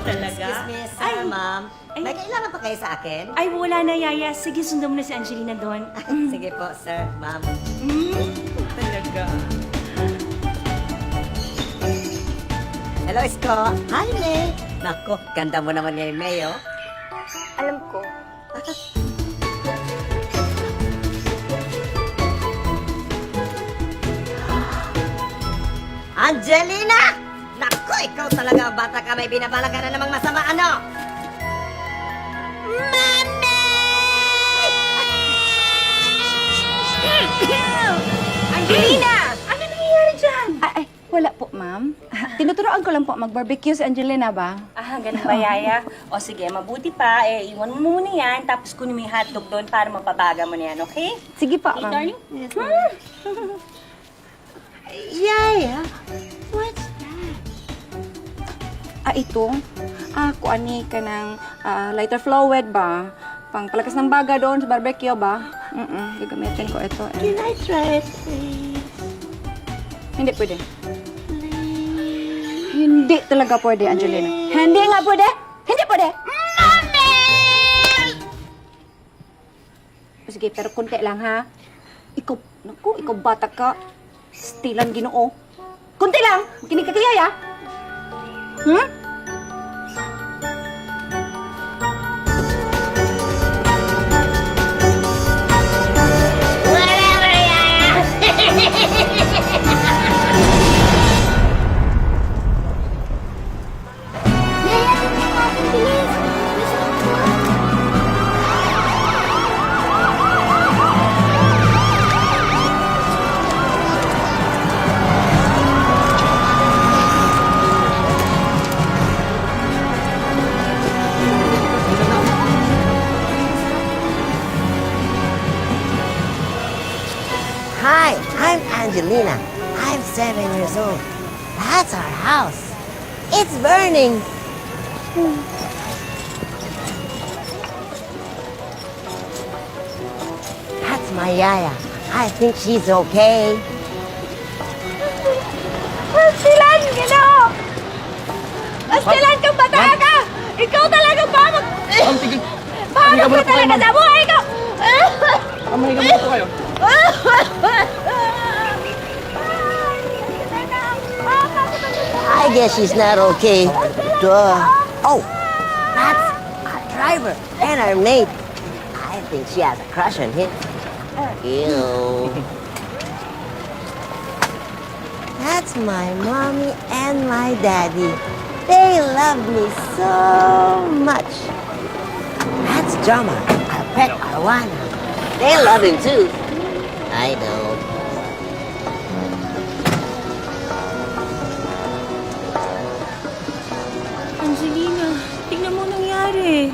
talaga. Excuse me, sir, ma'am. Ay. May kailangan pa kayo sa akin? Ay, wala na, Yaya. Sige, sundan mo na si Angelina doon. Sige po, sir, ma'am. Talaga. Hello, Isko. Hi, May. Naku, ganda mo naman ngayon, May, oh. Alam ko. Angelina! Naku, ikaw talaga ang bata ka. May binabalak ka na namang masama, ano? Angelina! Ano nangyayari dyan? Ay, wala po, ma'am. Tinuturoan ko lang po mag-barbecue si Angelina ba? Ah, ganun ba, Yaya? O sige, mabuti pa. Iwan mo muna yan, tapos kunin mo yung hotdog doon para mapabaga mo na yan, okay? Sige po, Okay, ma'am. darling? Yaya, what's that? Ito. Kuani ka ng lighter fluid ba? Pang palakas ng baga doon sa barbecue ba? Gagamitin ko ito. Can I try it, please? Hindi pwede. Hindi talaga pwede, Angelina. Hindi nga pwede! Hindi pwede! Mami! Sige, pero konti lang, ha? Ikaw bata ka. Stilan Ginoo. Konti lang! Kinig ka kaya, Hmm? Hi, I'm Angelina. I'm 7 years old. That's our house. It's burning. That's my Yaya. I think she's okay. Stilan Ginoo! Stilan kang bata ka! Ikaw talaga ba Paano ka talaga sa buhay ko? Mahiga mo po kayo. I guess she's not okay. Duh. Oh, that's our driver and our mate. I think she has a crush on him. Ew. That's my mommy and my daddy. They love me so much. That's Jama, our pet Arwana. They love him too. I know. Angelina, tingnan mo nangyari.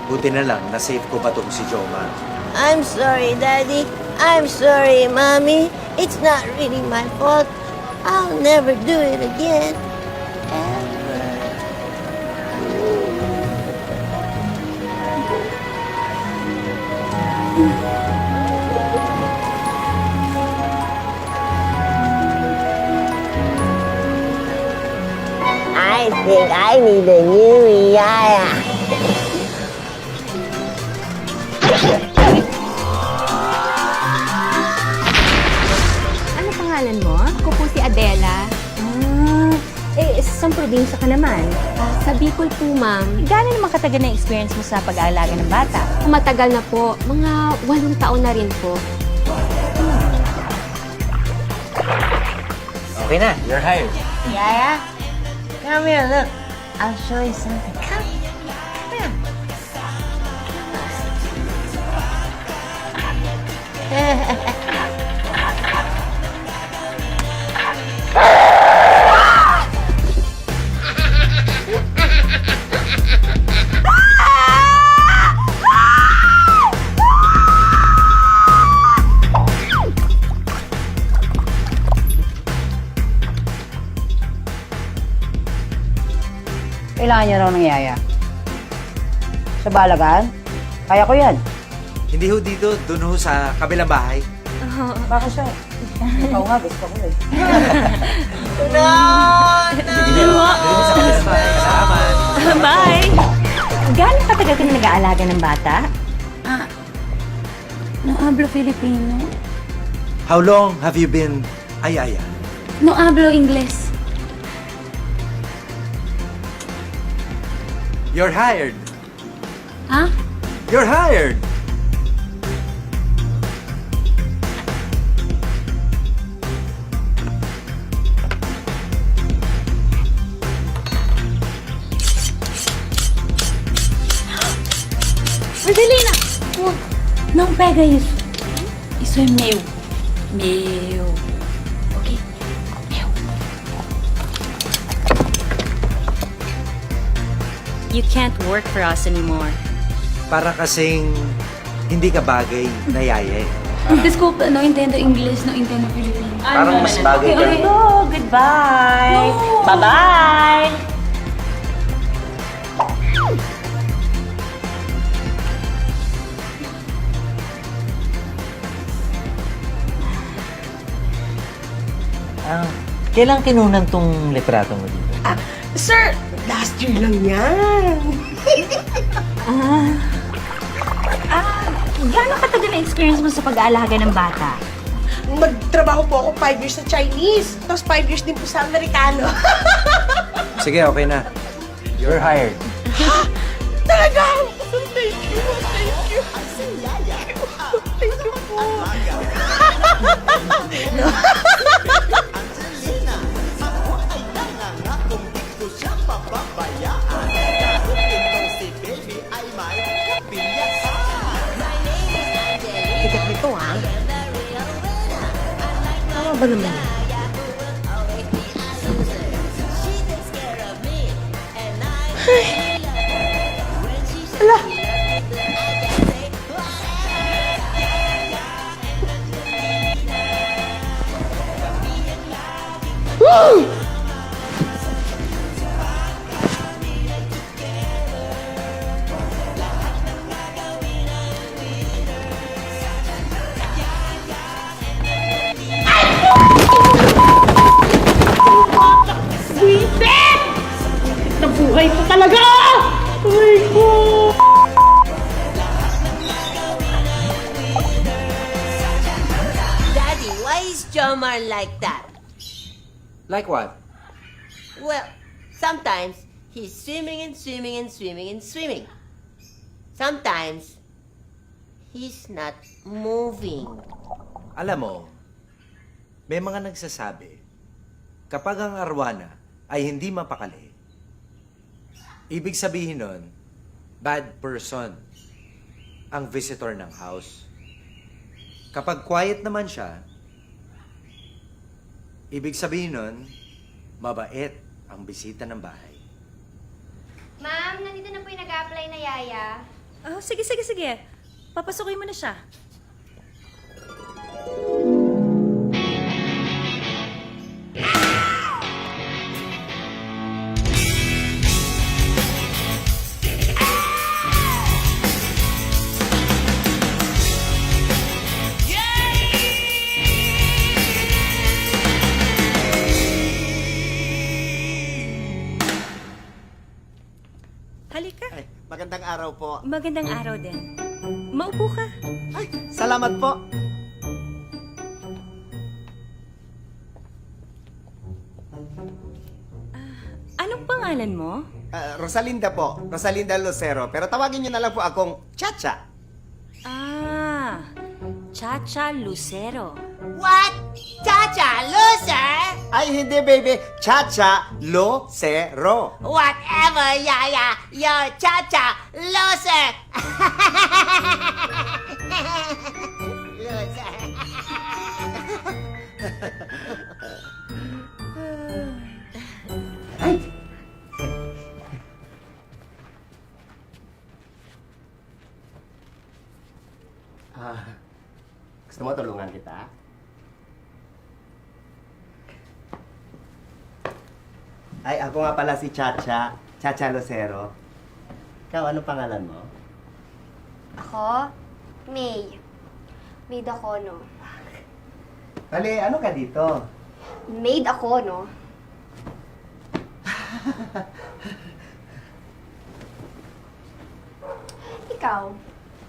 Buti na lang, na-save ko ba itong si Joma? I'm sorry, Daddy. I'm sorry, Mommy. It's not really my fault. I'll never do it again. Ever. I think I need a new Yaya. Ano pangalan mo? Ako po si Adela. Saan probinsya ka naman? Sa Bicol po, ma'am. Gano'n naman katagal na experience mo sa pag-aalaga ng bata? Matagal na po. Mga 8 taon na rin po. Okay na, you're hired. Yaya, come here, look. I'll show you something. Come. Kailangan niya raw ng yaya. Sa balagaan? Kaya ko yan. Hindi ho dito, dun ho sa kabilang bahay. Baka siya. Ikaw nga, gusto ko eh. Sige, sa kabilang bahay. Salamat. Bye! Gaano katagal ka na nag-aalaga ng bata? No hablo Filipino. How long have you been ayaya? No hablo Ingles. You're hired! Ha? You're hired! Rosalina! Não pega isso. Isso é meu. Meu. Ok? Meu. You can't work for us anymore. Para kasing hindi ka bagay na yaya eh. Desculpa, não entendo inglês, não entendo Filipino. Parang mas bagay ka. Oh, goodbye! Bye-bye! Kailan kinunan tong litrato mo dito? Sir, last year lang yan. Gaano katagal na experience mo sa pag-aalaga ng bata? Magtrabaho po ako 5 years sa Chinese. Tapos 5 years din po sa Amerikano. Sige, okay na. You're hired. Talaga? Thank you. Thank you. Thank you po. Tigat nito, ha? Tama ba naman? Nabuhay ko talaga! Aray ko! Daddy, why is Jomar like that? Like what? Well, sometimes he's swimming and swimming and swimming and swimming. Sometimes he's not moving. Alam mo, may mga nagsasabi, kapag ang arwana ay hindi mapakali, ibig sabihin nun, bad person ang visitor ng house. Kapag quiet naman siya, ibig sabihin nun, mabait ang bisita ng bahay. Ma'am, nandito na po yung nag-a-apply na yaya. Oh, sige. Papasukin mo na siya. Halika. Ay, magandang araw po. Magandang araw din. Maupo ka. Ay, salamat po. Anong pangalan mo? Rosalinda po. Rosalinda Lucero. Pero tawagin niyo na lang po akong Chacha. Chacha Lucero. What? Chacha, loser? Ay, hindi, baby. Chacha Lucero. Whatever, yaya. You're Chacha, loser. Loser. Gusto mo tulungan kita? Ay, ako nga pala si Chacha. Chacha Lucero. Ikaw, anong pangalan mo? Ako? May. Maid ako, no? Bale, ano ka dito? Maid ako, no? ikaw,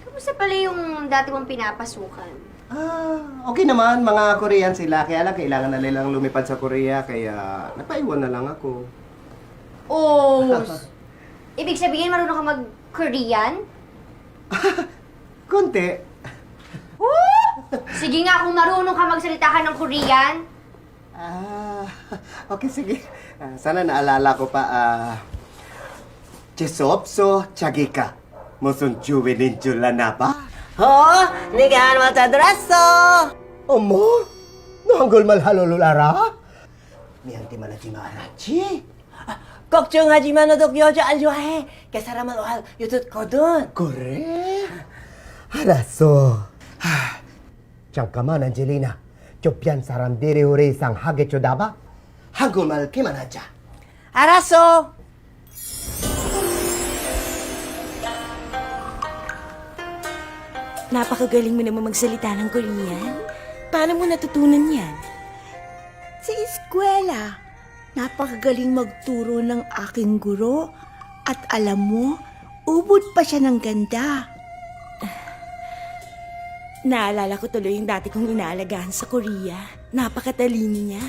kamusta pala yung dati mong pinapasukan? Okay naman. Mga Korean sila. Kaya lang, kailangan na nilang lumipad sa Korea. Kaya, napaiwan na lang ako. Oh! Ibig sabihin, marunong ka mag-Korean? Konti. Sige nga, kung marunong ka magsalita ka ng Korean. Okay, sige. Sana naalala ko pa, Jesopso Chagika. Musun juwinin jula na ba? Nigaan mo sa dreso! Omo? Nanggol malhalululara? Miyanti malaji maharaji? 걱정하지만 너도 여자 안 좋아해. 그 사람은 유튜브거든. 그래? 알았어. 잠깐만, 안젤리나. 조피안 사람들이 우리 이상 하겠죠, 나봐? 한국말 그만하자. 알았어. Napakagaling mo naman magsalita ng Korean. Paano mo natutunan yan? Sa eskwela. Napakagaling magturo ng aking guro. At alam mo, ubod pa siya ng ganda. Naalala ko tuloy yung dati kong inaalagaan sa Korea. Napakatalino niya.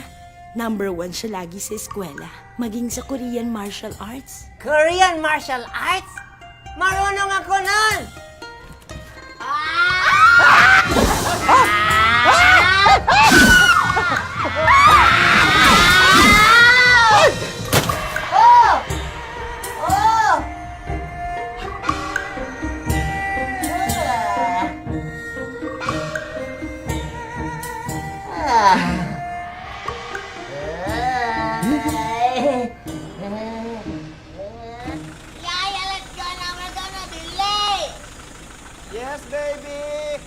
Number 1 siya lagi sa eskwela. Maging sa Korean martial arts. Korean martial arts? Marunong ako nun! Yaya, let's go now. We're gonna be late. Yes, baby!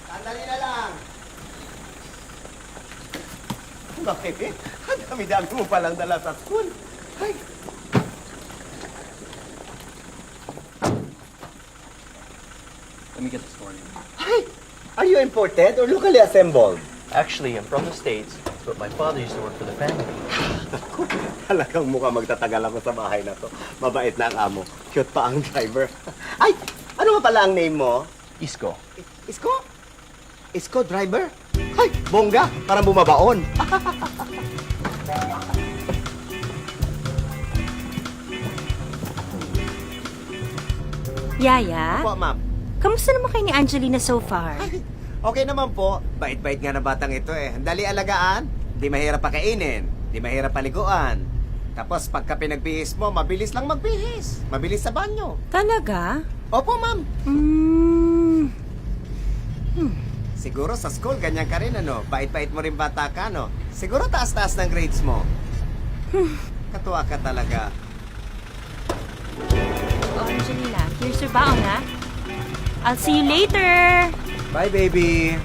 Sandali na lang. Bakit eh? Ang dami-dami mo palang dala sa school. Ay! Let me get the store name. Ay! Are you imported or locally assembled? Actually, I'm from the States, but my father used to work for the family. Talagang mukha magtatagal ako sa bahay na to. Mabait na ang amo. Cute pa ang driver. Ay! Ano nga pala ang name mo? Isko. Isko? Isko driver? Ay! Bongga! Parang bumabaon. Yaya, Po, ma'am. kamusta naman kayo ni Angelina so far? Okay naman po. Bait-bait nga na batang ito eh. Dali alagaan. Di mahirap pakainin. Di mahirap paliguan. Tapos pagka pinagbihis mo, mabilis lang magbihis. Mabilis sa banyo. Talaga? Opo, ma'am. Hmm. Siguro sa school, ganyan ka rin, ano? Bait-bait mo rin bata ka, no? Siguro taas-taas ng grades mo. Katuwa ka talaga. Oh, Angelina, here's your baon, ha? I'll see you later! Bye, baby.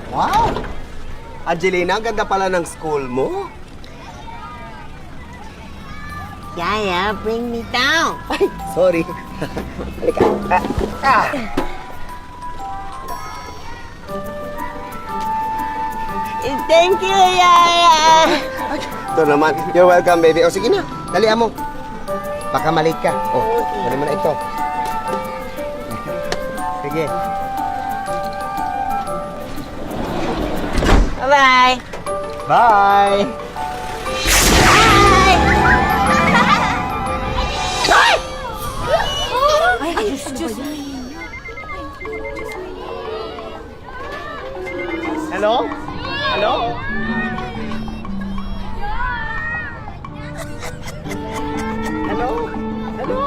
Wow! Angelina, ang ganda pala ng school mo. Yaya, bring me down. Ay, sorry. Halika. Thank you, Yaya. Ito naman. You're welcome, baby. O, sige na. Dalihan mo. Baka malate ka. O, kunin mo na ito. Sige. Bye-bye. Bye! Hello? Hello? Hello? Hello?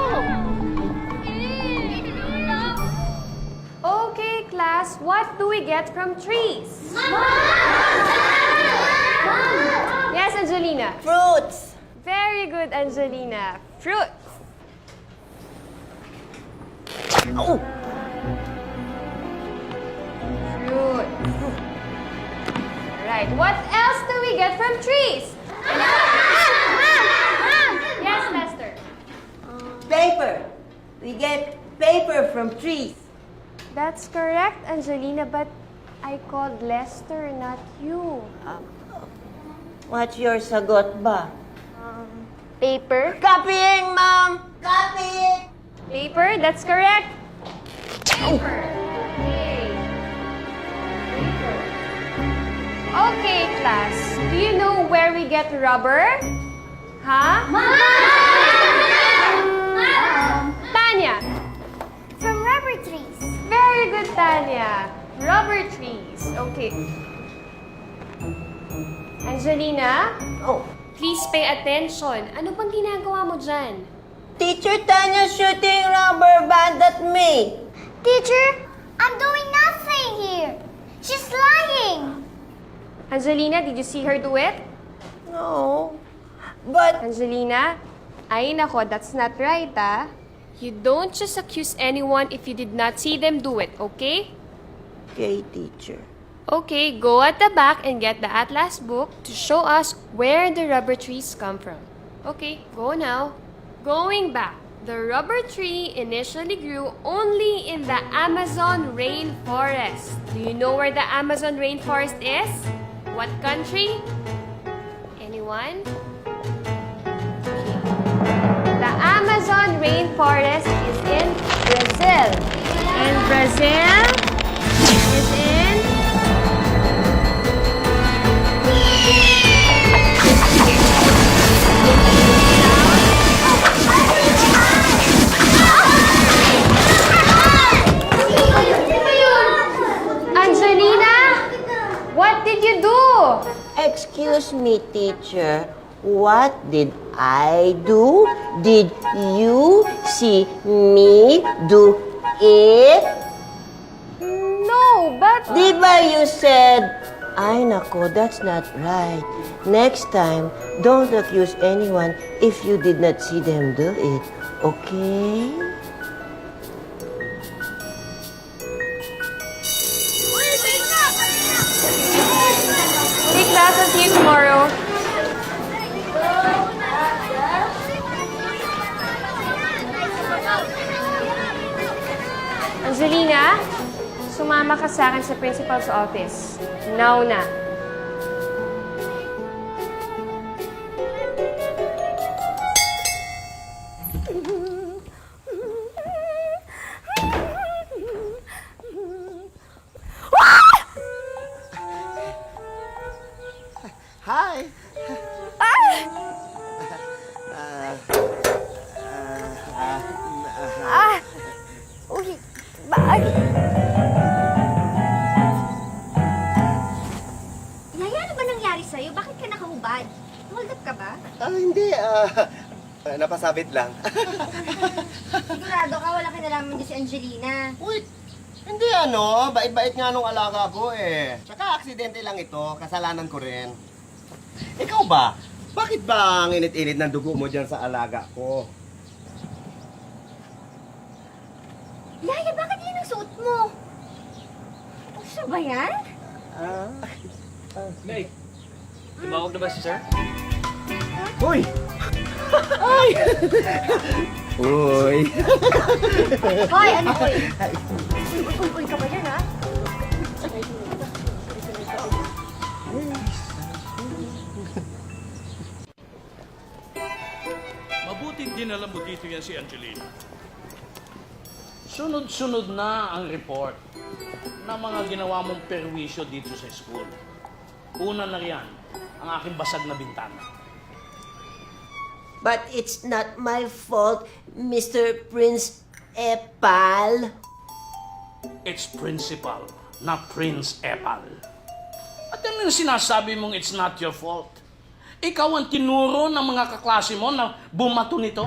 Okay, class, what do we get from trees? Yes, Angelina. Fruits. Very good, Angelina. Fruits. Oh. Fruit. Right. What else do we get from trees? Yes, Paper. We get paper from trees. That's correct, Angelina, but I called Lester, not you. What's your sagot ba? Paper? Copying, Mom! Copying! Paper, that's correct. Paper. Okay. Paper. Okay, class. Do you know where we get rubber? Huh? Mom! Tanya. From rubber trees. Very good, Tanya. Rubber trees. Okay. Angelina, Oh, please pay attention. Ano bang ginagawa mo dyan? Teacher Tanya shooting rubber band at me. Teacher, I'm doing nothing here. She's lying. Angelina, did you see her do it? No. But Angelina, ay nako, that's not right, ah. You don't just accuse anyone if you did not see them do it, okay? okay, teacher. Okay, go at the back and get the atlas book to show us where the rubber trees come from. Okay, go now. Going back, the rubber tree initially grew only in the Amazon rainforest. Do you know where the Amazon rainforest is? What country? Anyone? The Amazon rainforest is in Brazil. And Brazil is in... Angelina, what did you do? Excuse me, teacher. What did I do? Did you see me do it? No, but... Diba you said, ay nako, that's not right. Next time, don't accuse anyone if you did not see them do it. Okay? Okay, class, I'll see you tomorrow. Angelina, sumama ka sa akin sa principal's office. Now na. Hi! Uy, bag. Yaya, ano ba nangyari sa'yo? Bakit ka nakahubad? Hold up ka ba? Hindi. Napasabit lang. Sigurado ka, wala kinalaman din si Angelina. Uy, hindi ano. Bait-bait nga nung alaga ko eh. Tsaka aksidente lang ito. Kasalanan ko rin. Ikaw ba? Bakit ba ang init-init ng dugo mo dyan sa alaga ko? Yaya, bakit yun ang suot mo? Puso ba yan? May, tumawag na ba si sir? Uy! Ay! Uy! Hoy, ano uy? Uy ka ba dyan, ha? Mabuting dinala mo dito yan si Angelina. Sunod-sunod na ang report ng mga ginawa mong perwisyo dito sa school. Una na riyan, ang aking basag na bintana. But it's not my fault, Mr. Prince Epal. It's principal, not Prince Epal. At ano yung sinasabi mong it's not your fault? Ikaw ang tinuro ng mga kaklase mo na bumato nito?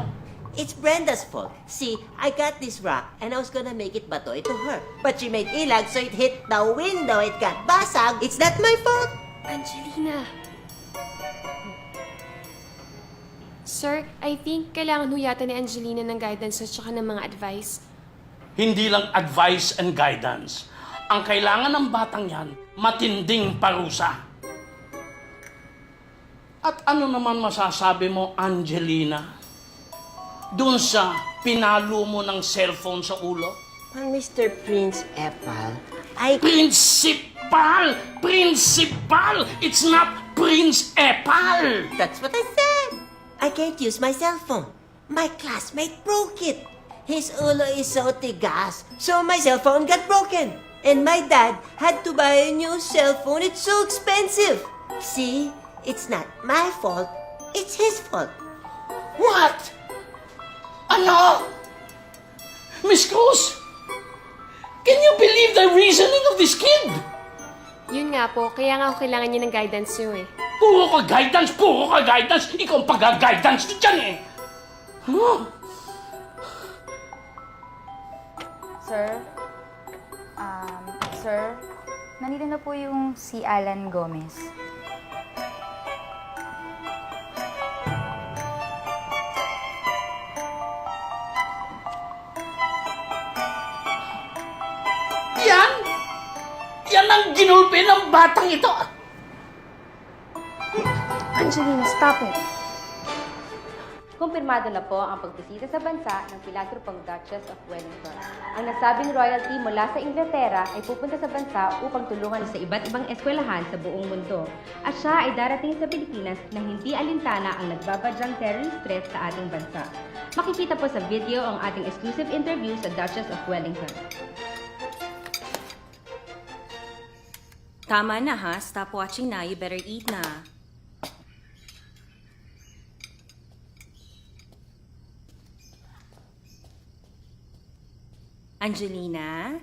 It's Brenda's fault. See, I got this rock and I was gonna make it batoy to her. But she made ilag so it hit the window. It got basag. It's not my fault. Angelina. Sir, I think kailangan ho yata ni Angelina ng guidance at saka ng mga advice. Hindi lang advice and guidance. Ang kailangan ng batang yan, matinding parusa. At ano naman masasabi mo, Angelina? Doon sa pinalo mo ng cellphone sa ulo? Mr. Prince Epal, Principal! Principal! It's not Prince Epal! That's what I said. I can't use my cell phone. My classmate broke it. His ulo is so tigas, so my cell phone got broken. And my dad had to buy a new cell phone. It's so expensive. See, it's not my fault. It's his fault. What? Ano? Miss Cruz, can you believe the reasoning of this kid? Yun nga po, kaya nga ako kailangan niyo ng guidance niyo eh. Puro ka guidance! Puro ka guidance! Ikaw ang pag-guidance dyan eh! Huh? Sir, nandito na po yung si Alan Gomez. Yan! Yan ang ginulpi ng batang ito! Angelina, stop it. Kumpirmado na po ang pagbisita sa bansa ng pilantropong Duchess of Wellington. Ang nasabing royalty mula sa Inglaterra ay pupunta sa bansa upang tulungan sa iba't ibang eskwelahan sa buong mundo. At siya ay darating sa Pilipinas na hindi alintana ang nagbabadyang terrorist threat sa ating bansa. Makikita po sa video ang ating exclusive interview sa Duchess of Wellington. Tama na ha, stop watching na, you better eat na. Angelina,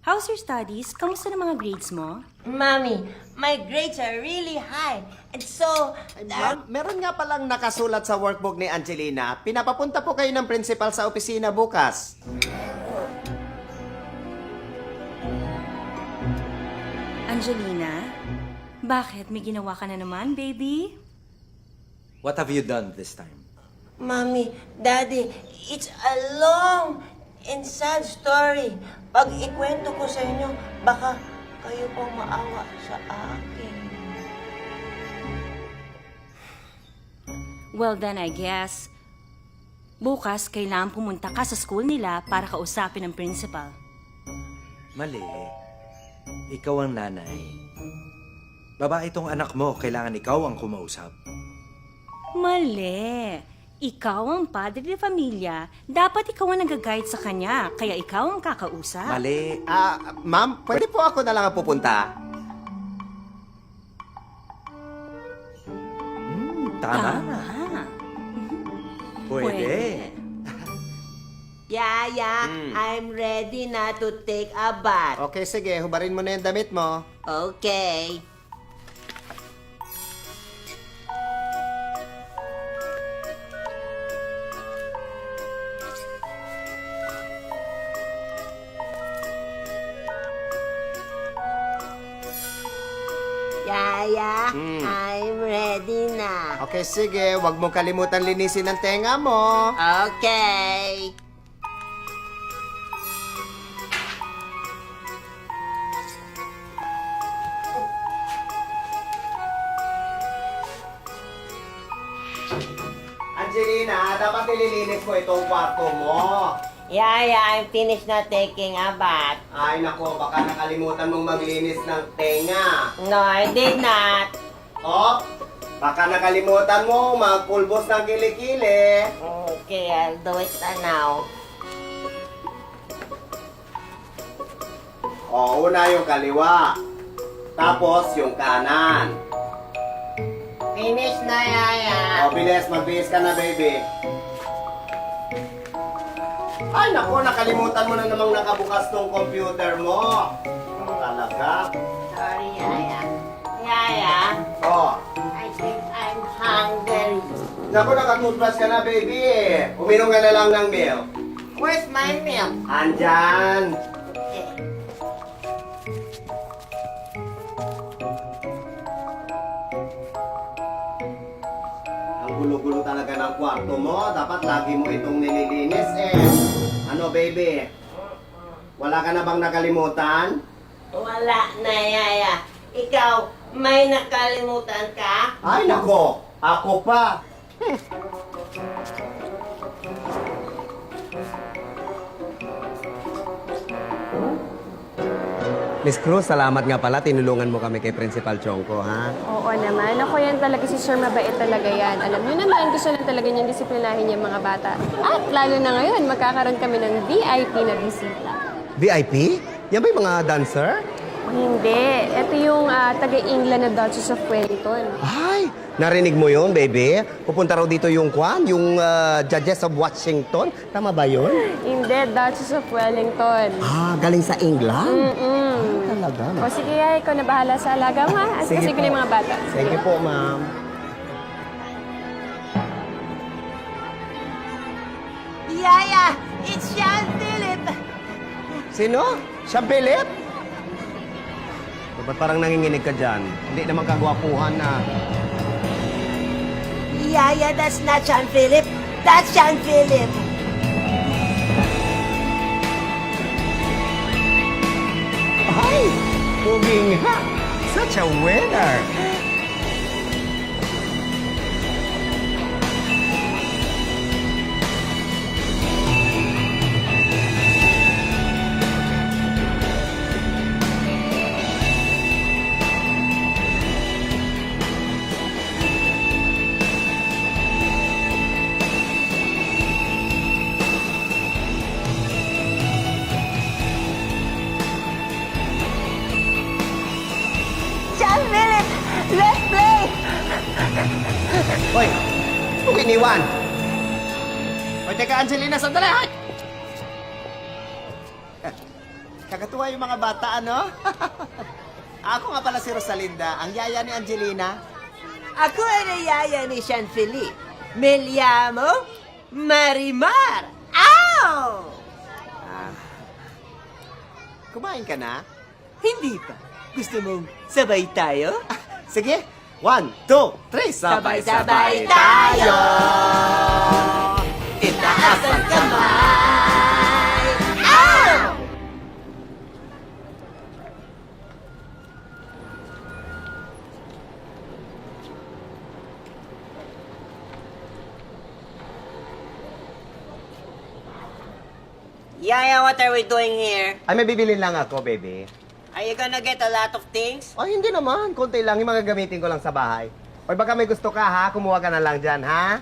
how's your studies? Kamusta na mga grades mo? Mommy, my grades are really high. And so... Ma'am, meron nga palang nakasulat sa workbook ni Angelina. Pinapapunta po kayo ng principal sa opisina bukas. Angelina, bakit? May ginawa ka na naman, baby? What have you done this time? Mommy, Daddy, it's a long and sad story. Pag ikwento ko sa inyo, baka kayo pong maawa sa akin. Well then, I guess, bukas kailangan pumunta ka sa school nila para kausapin ng principal. Mali. Ikaw ang nanay. Babae itong anak mo, kailangan ikaw ang kumausap. Mali. Ikaw ang padre de familia. Dapat ikaw ang nag-guide sa kanya. Kaya ikaw ang kakausap. Mali. Ma'am, pwede po ako na lang ang pupunta? Tama. Pwede. Yaya, I'm ready na to take a bath. Okay, sige. Hubarin mo na yung damit mo. Okay. Yaya, I'm ready na. Okay, sige. Huwag mo kalimutan linisin ang tenga mo. Okay. Angelina, dapat nililinis mo itong kwarto mo. Yaya, I'm finished na taking a bath. Ay, nako, baka nakalimutan mong maglinis ng tenga. No, I did not. Oh, baka nakalimutan mo magpulbos ng kilikili. Okay, I'll do it now. Oh, una yung kaliwa. Tapos yung kanan. Finish na, Yaya. Oh, bilis, magbihis ka na, baby. Ay, nako, nakalimutan mo na namang nakabukas tong computer mo. Ano talaga? Sorry, Yaya. Yaya, Oh, I think I'm hungry. naku, nakatoothbrush ka na, baby. Uminom ka na lang ng milk. Where's my milk? Andyan. Ang gulo-gulo talaga ng kwarto mo. Dapat lagi mo itong nililinis eh. Ano, baby? Wala ka na bang nakalimutan? Wala na, Yaya. Ikaw, may nakalimutan ka? Ay, nako! Ako pa! Miss Cruz, salamat nga pala. Tinulungan mo kami kay Principal Chongko, ha? Oo naman. Ako yan talaga si Sir, mabait talaga yan. Alam niyo naman, gusto lang talaga niyang disiplinahin yung mga bata. At lalo na ngayon, magkakaroon kami ng VIP na bisita. VIP? Yan ba yung mga dancer? O hindi. Ito yung taga-England na Duchess of Wellington. Ay, narinig mo yun, baby? Pupunta raw dito yung Judges of Washington. Tama ba yun? Hindi, Duchess of Wellington. Ah, galing sa England? Talaga, O sige, ikaw na bahala sa alaga mo, ha? Sige Sige po. na yung mga bata. Sige po, ma'am. Yaya, it's Sean Philip. Sino? Siya, Philip? Ba't parang nanginginig ka dyan? Hindi naman kagwapuhan na. Yaya, that's not Sean Philip. That's Sean Philip. Ay! Puging ha! Such a winner! Sean Philip, let's play. Hoy! Huwag iniwan! Hoy, teka, Angelina, sandali! Hoy! Kakatuwa yung mga bata, ano? Ako nga pala si Rosalinda, ang yaya ni Angelina. Ako ang yaya ni Sean Philip. Me llamo Marimar. Ow! Kumain ka na? Hindi pa. Gusto mong sabay tayo? Sige! 1, 2, 3, Sabay-sabay tayo! Itaas ang kamay! Ow! Yaya, what are we doing here? Ay, may bibilin lang ako, baby. Are you gonna get a lot of things? Ay, hindi naman. Konti lang. Yung mga gamitin ko lang sa bahay. Oy, baka may gusto ka, ha? Kumuha ka na lang dyan, ha?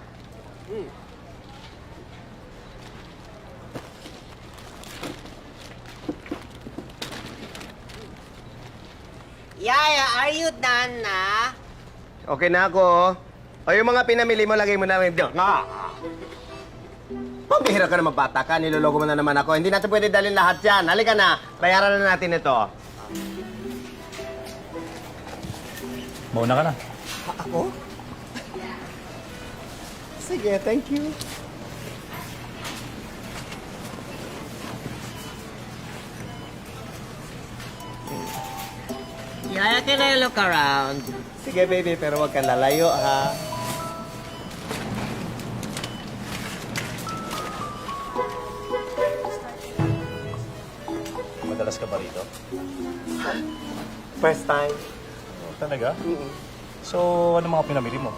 Yaya, are you done na? Okay na ako. O, yung mga pinamili mo, lagay mo na rin doon. Pambihira ka naman, bata ka. Nilologo mo na naman ako. Hindi natin pwede dalhin lahat yan. Halika na. Bayaran na natin ito. Mauna ka na. Ako? Sige, thank you. Yaya, can I look around? Sige, baby, pero huwag kang lalayo, ha? Madalas ka ba rito? First time. Oh, talaga? So, ano mga pinamili mo?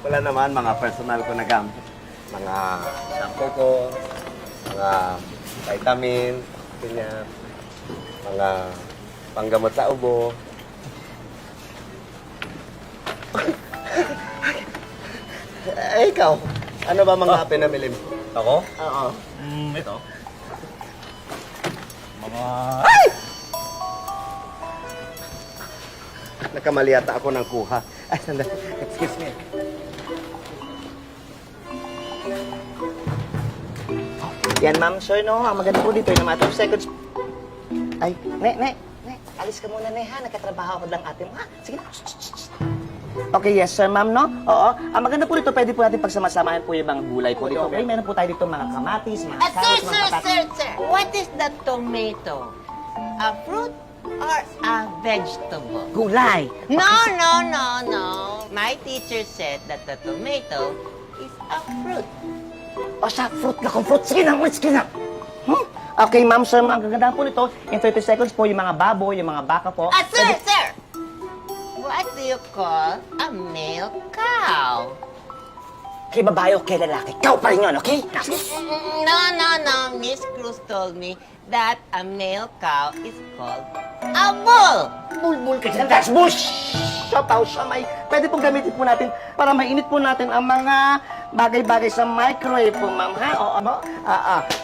Wala naman, mga personal ko na gamit. Mga shampoo ko, mga vitamin, ganyan, mga panggamot sa ubo. Eh, ikaw, ano ba mga pinamili mo? Ako? Oo. Ito. Mga... Nakamali yata ako ng kuha. Ay, sandali. Excuse me. Yan, ma'am, sir, no? Ang maganda po dito, in a matter of seconds. Ay, ne. Alis ka muna, ne, ha? Nagkatrabaho ako lang ate mo, ha? Sige na. Okay, yes, sir, ma'am, no? Oo. Ang maganda po dito, pwede po natin pagsamasamahan po yung mga gulay po dito. Okay, meron po tayo dito mga kamatis, mga carrots, mga patatas. Sir, what is the tomato? A fruit or a vegetable? Gulay. No. My teacher said that the tomato is a fruit. O siya, fruit na kung fruit. Sige na, sige na. Okay, ma'am, sir, ang gaganda po nito, in 30 seconds po, yung mga baboy, yung mga baka po. Sir! What do you call a male cow? kay babae o kay lalaki. Ikaw pa rin yun, okay? No. Miss Cruz told me that a male cow is called a bull. Bulbul ka dyan. That's bush! Siopaw, siomay. Pwede pong gamitin po natin para mainit po natin ang mga bagay-bagay sa microwave po, ma'am, ha? Oo, ano?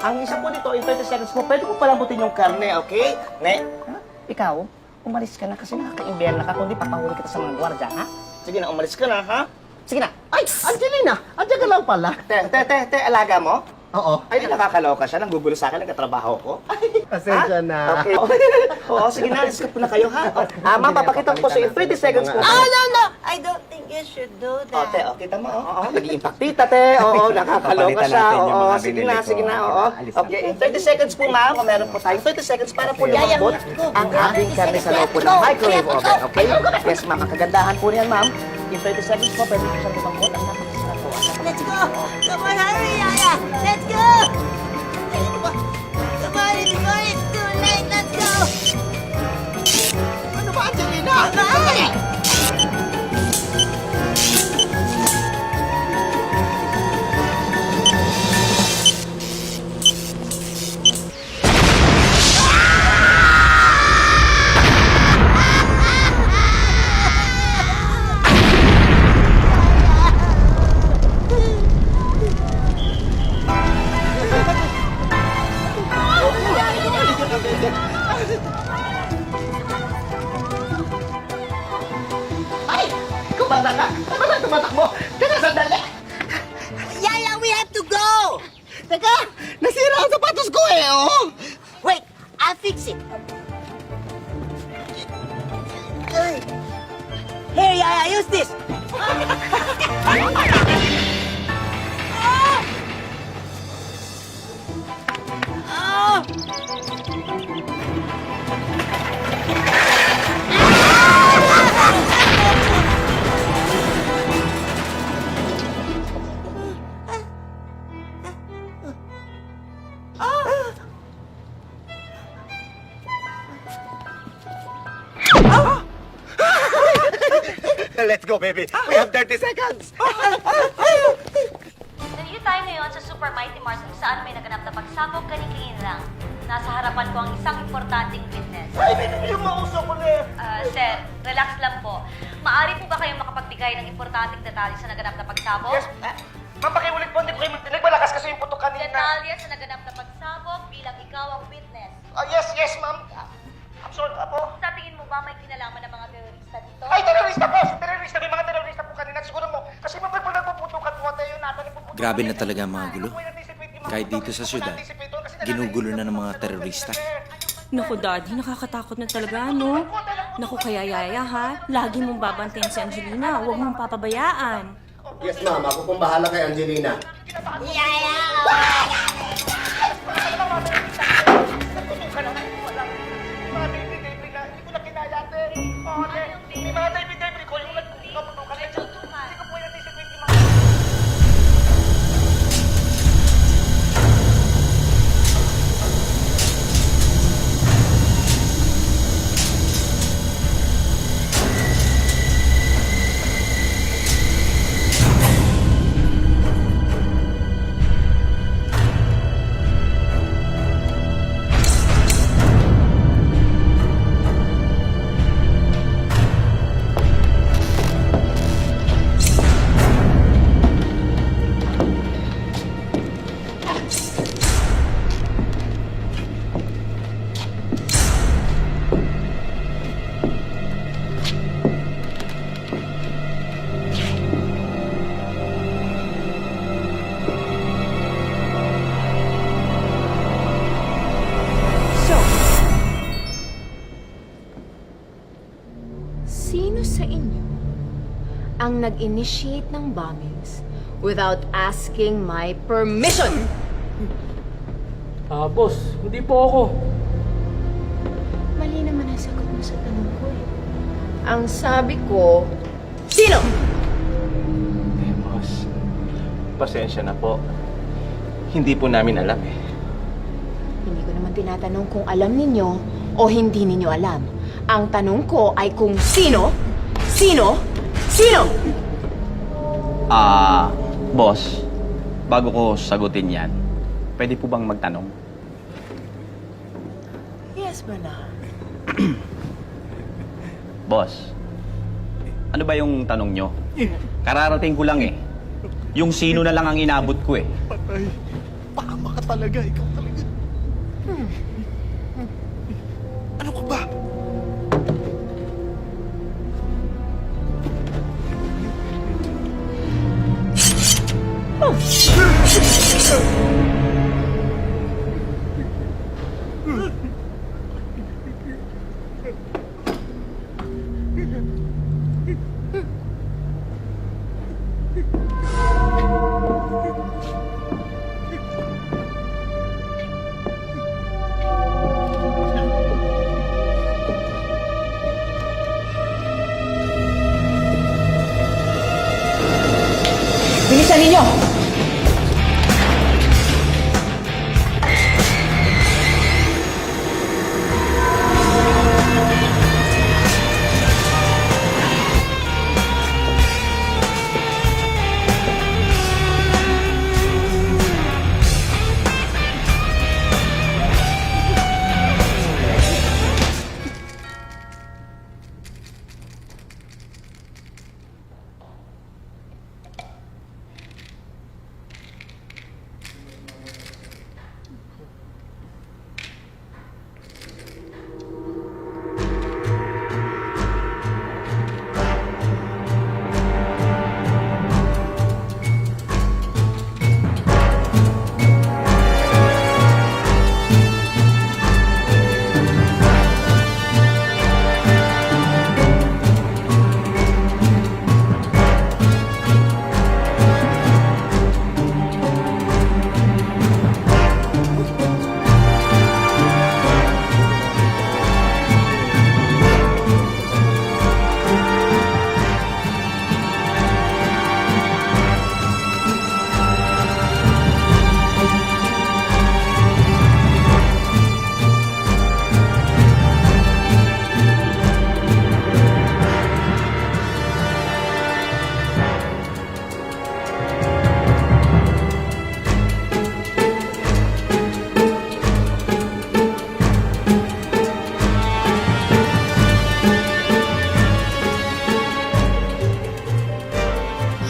Ang isa po dito, in 30 seconds po, pwede po palambutin yung karne, okay? Ne? Ha? Ikaw, umalis ka na kasi nakaka-imbyerna ka, kundi papahuli kita sa mga gwardya, ha? Sige na, umalis ka na, ha? Sige na. Ay, Angelina! Andiyan ka lang pala. Te, alaga mo? Oo. Ay, nakakaloka siya. Nanggugulo sa akin, nagkatrabaho ko. Pasensya na. Okay. Oo, sige na. Escape po na kayo, ha? Ma'am, papakita ko po sa in 30 seconds po. No. I don't think you should do Oh, te, that. kita mo, nag-iimpact tita, te. Oo, nakakaloka Papalitan siya. natin yung Oo, mga sige binili na, ko. sige na. Oo. Alis na. Okay, in 30 seconds po, ma'am. Kung meron po tayong 30 seconds para po lumambot ang ating karne sa loob po ng microwave oven. Okay? Yes, ma'am. Ang kagandahan po niyan, ma'am. In 30 seconds po, pwede po siyang lumambot ang napakasarap po. Let's go. Come on, hurry, Yaya. Let's go. Come on, it's too late. Let's go. Ano ba, Angelina? Ay! Kumanda ka! Ano na tumatakbo? Teka, sandali! Yaya, we have to go. Teka! Nasira ang sapatos ko eh, oh! Wait, I'll fix it. Here, Yaya, use this. Let's go, baby! We have 30 seconds! Nandito tayo ngayon sa Super Mighty Mars kung saan may naganap na pagsabog kanina lang. Nasa harapan ko ang isang importanteng witness. Yung mauso ko na Sir, relax lang po. Maari po ba kayong makapagbigay ng importanteng detalye sa naganap na pagsabog? Yes, ma'am, pakiulit po, hindi ko kayo magtinig. Malakas kasi yung putok kanina. Detalye sa naganap na pagsabog bilang ikaw ang witness. Yes, ma'am. I'm sorry, po. Sa tingin mo ba may kinalaman ng mga terorista dito? Ay, terorista po! Terorista! May mga terorista po kanina. Siguro mo, kasi mabag po nagpuputukan po tayo natin. Grabe na talaga ang mga gulo. Kahit dito sa syudad, ginugulo na ng mga terorista. Naku, Daddy, nakakatakot na talaga, no? Naku, kaya Yaya, ha? Lagi mong babantayan si Angelina. Huwag mong papabayaan. Yes, ma'am. Ako pong bahala kay Angelina. Yaya. Hindi ko na kinaya, ate. Oo, ate. May mga David ko yung nagpuputukan. Hindi ko po yung anticipate yung mga... Sino sa inyo ang nag-initiate ng bombings without asking my permission? Boss, hindi po ako. Mali naman ang sagot mo sa tanong ko eh. Ang sabi ko, sino? Boss, pasensya na po. Hindi po namin alam eh. Hindi ko naman tinatanong kung alam ninyo o hindi ninyo alam. Ang tanong ko ay kung sino? Sino? Sino? Boss, bago ko sagutin yan, pwede po bang magtanong? Yes, Manang. Boss, ano ba yung tanong nyo? Kararating ko lang eh. Yung sino na lang ang inabot ko eh. Patay. Tama ka talaga. Ikaw talaga. Ano ka ba? Bilisan ninyo!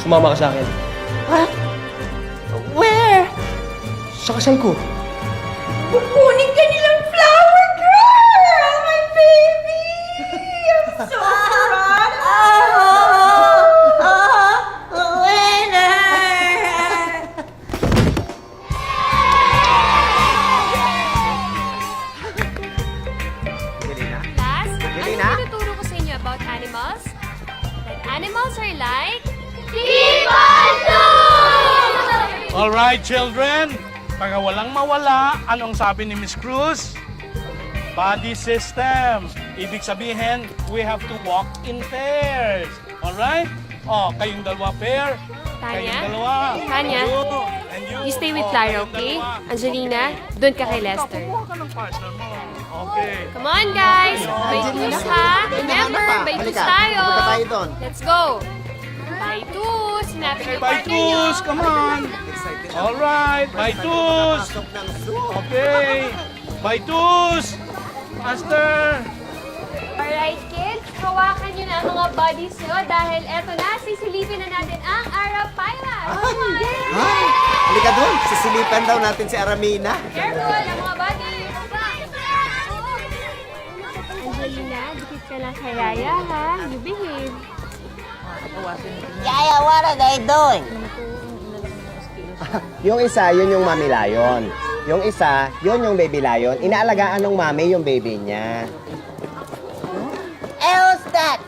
Sumama ka sa akin. What? Where? Sa kasal ko. Kukunin ka nilang flower girl! My baby! I'm so proud of you! Winner! Class, ano tinuturo ko sa inyo about animals? That animals are like... people too! Alright, children. Para walang mawala, anong sabi ni Miss Cruz? Body system. Ibig sabihin, we have to walk in pairs. Alright? Oh, kayong dalawa pair. Kayong Tanya? dalawa. Tanya, And you. you stay with Oh, Clara, kayong okay? dalawa. Angelina, doon ka kay Lester. Kumuha ka ng partner mo. Okay. Come on, guys! By twos, ha? Remember, by twos tayo! Punta tayo doon. Let's go! By twos! Sinapin Okay, yung by partner nyo. twos. Come on. Alright, by twos. Okay. By twos. Master. Alright, kids, hawakan nyo na ang mga bodies nyo dahil eto na, sisilipin na natin ang Arapaila. Come on! Ay, halika doon. Sisilipan daw natin si Aramina. Careful, ang mga bodies! Angelina, dikit ka lang kay Yaya, ha? You behave. Yaya, what are they doing? Yung isa, yun yung mami lion. Yung isa, yun yung baby lion. Inaalagaan ng mami yung baby niya. Who's that?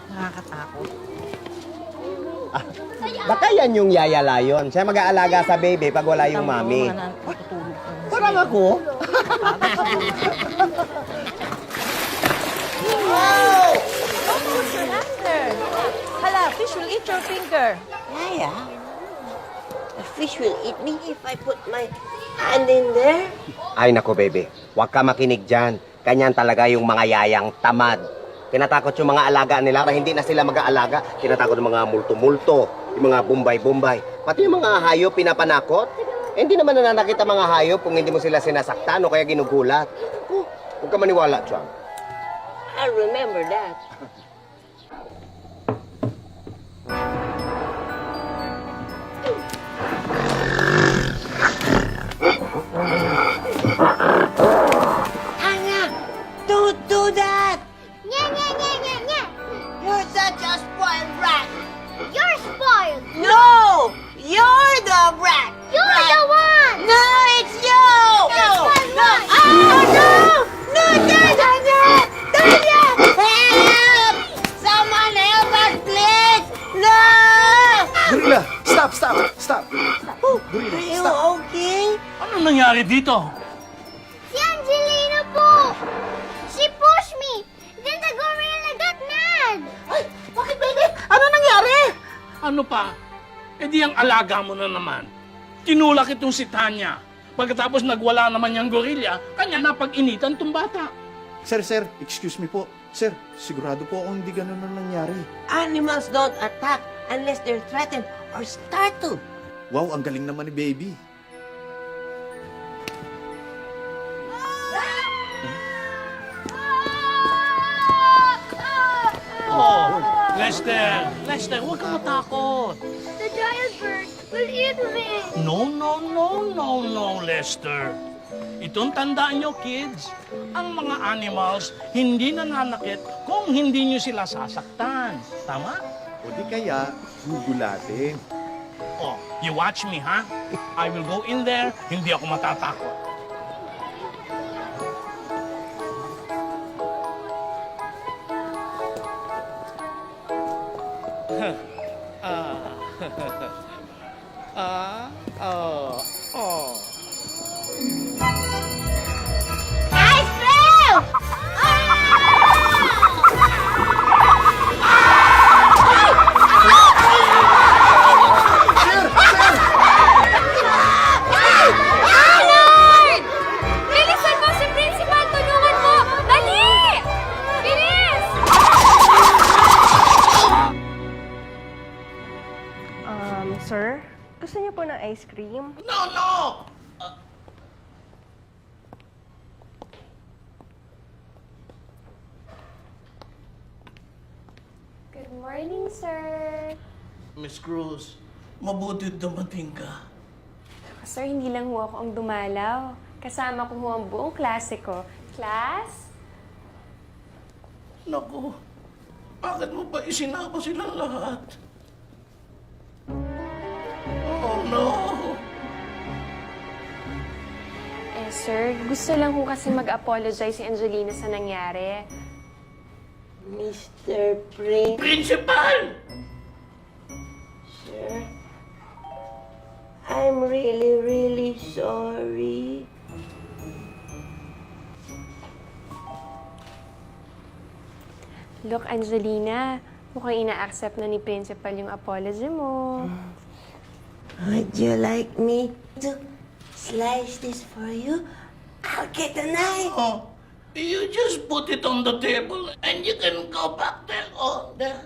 Baka yan yung yaya lion. Siya mag-aalaga sa baby pag wala yung mami. Parang ako. Wow! Hala, fish will eat your finger. Yaya, a fish will eat me if I put my hand in there? Ay nako baby, huwag ka makinig dyan. Kanyan talaga yung mga yayang tamad. Tinatakot yung mga alaga nila para hindi na sila mag-aalaga. Tinatakot yung mga multo-multo. Yung mga bumbay-bumbay. Pati yung mga hayop pinapanakot. Eh, hindi naman nananakit ang mga hayop kung hindi mo sila sinasaktan o kaya ginugulat. Huwag ka maniwala, Chang. I remember that. Hannah, don't do that! You're such a spoiled brat! You're spoiled! No! You're the brat! You're the one! No, it's you! No! No! Oh, no! No, Tanya! Tanya! Help! Someone help us, please! No! Gorilla, stop! Are you okay? Ano nangyari dito? Si Angelina po! She pushed me! Then the gorilla got mad! Ay, bakit, baby? Ano nangyari? Ano pa? E di ang alaga mo na naman. Tinulak itong si Tanya. Pagkatapos nagwala naman yung gorilla, kanya napag-initan tong bata. Sir, excuse me po. Sir, sigurado po akong hindi ganun ang nangyari. Animals don't attack unless they're threatened or startled. Wow, ang galing naman ni Baby. Oh, Lester, huwag kang matakot. The giant bird will eat me! No, Lester. Itong tandaan nyo, kids, ang mga animals hindi nananakit kung hindi nyo sila sasaktan. Tama? O di kaya, gugulatin. Oh, you watch me, ha? I will go in there, hindi ako matatakot. Ice cream! Leonard! Bilisan mo si Principal! Tulungan mo! Dali! Bilis! Sir? Gusto niyo po ng ice cream? No! Good morning, sir. Miss Cruz, mabuti dumating ka. Sir, hindi lang ho ako ang dumalaw. Kasama ko ho ang buong klase ko. Class? Naku, bakit mo ba isinama silang lahat? Oh, no! Sir, gusto lang ho kasi mag-apologize si Angelina sa nangyari. Mr. Prince. Principal! Sir, I'm really sorry. Look, Angelina, mukhang ina-accept na ni Principal yung apology mo. Would you like me to slice this for you? I'll get a knife. Oh, you just put it on the table and you can go back there. Oh, there.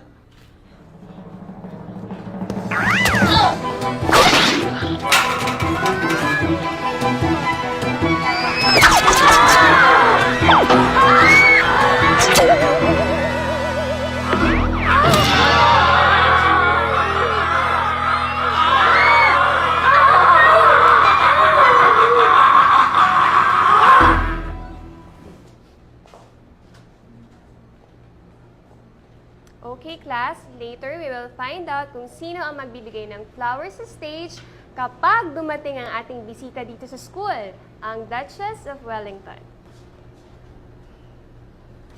Okay, class. Later, we will find out kung sino ang magbibigay ng flowers sa stage kapag dumating ang ating bisita dito sa school, ang Duchess of Wellington.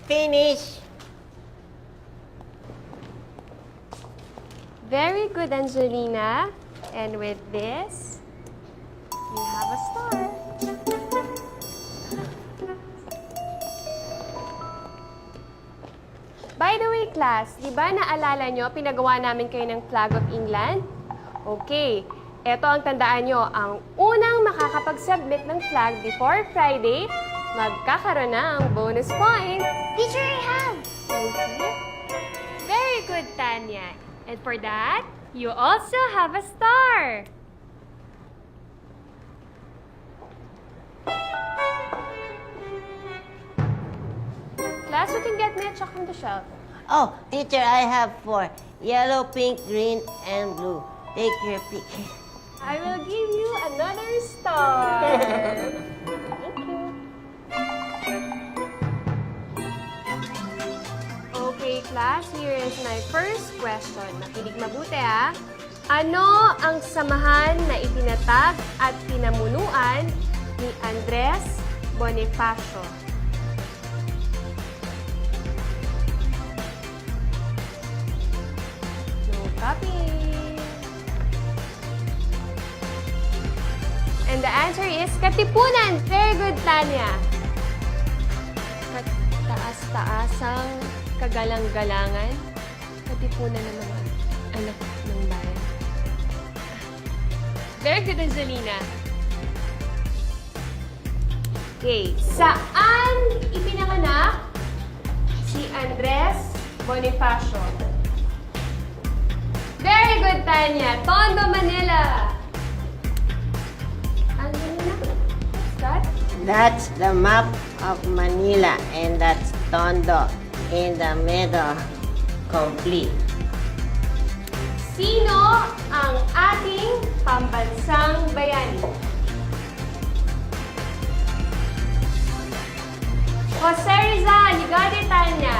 Finish. Very good, Angelina. And with this, you have a star. By the way, class, di ba naalala nyo, pinagawa namin kayo ng Flag of England? Okay, eto ang tandaan nyo, ang unang makakapag-submit ng flag before Friday, magkakaroon ng bonus points. Teacher, I have! Very good, Tanya. And for that, You also have a star. Class, you can get me a chalk from the shelf. Oh, teacher, I have 4. Yellow, pink, green, and blue. Take your pick. I will give you another star. Thank you. Okay, class, here is my first question. Makinig mabuti, ha? Ano ang samahan na itinatag at pinamunuan ni Andres Bonifacio? No copy. And the answer is Katipunan. Very good, Tanya. Kataas-taasang kagalang-galangan. Katipunan ng mga anak ng bayan. Very good, Angelina. Okay. Saan ipinanganak si Andres Bonifacio? Very good, Tanya. Tondo, Manila. Angelina, what's that? That's the map of Manila, and that's Tondo in the middle. Complete. Sino ang ating pambansang bayani? Jose Rizal, you got it, Tanya.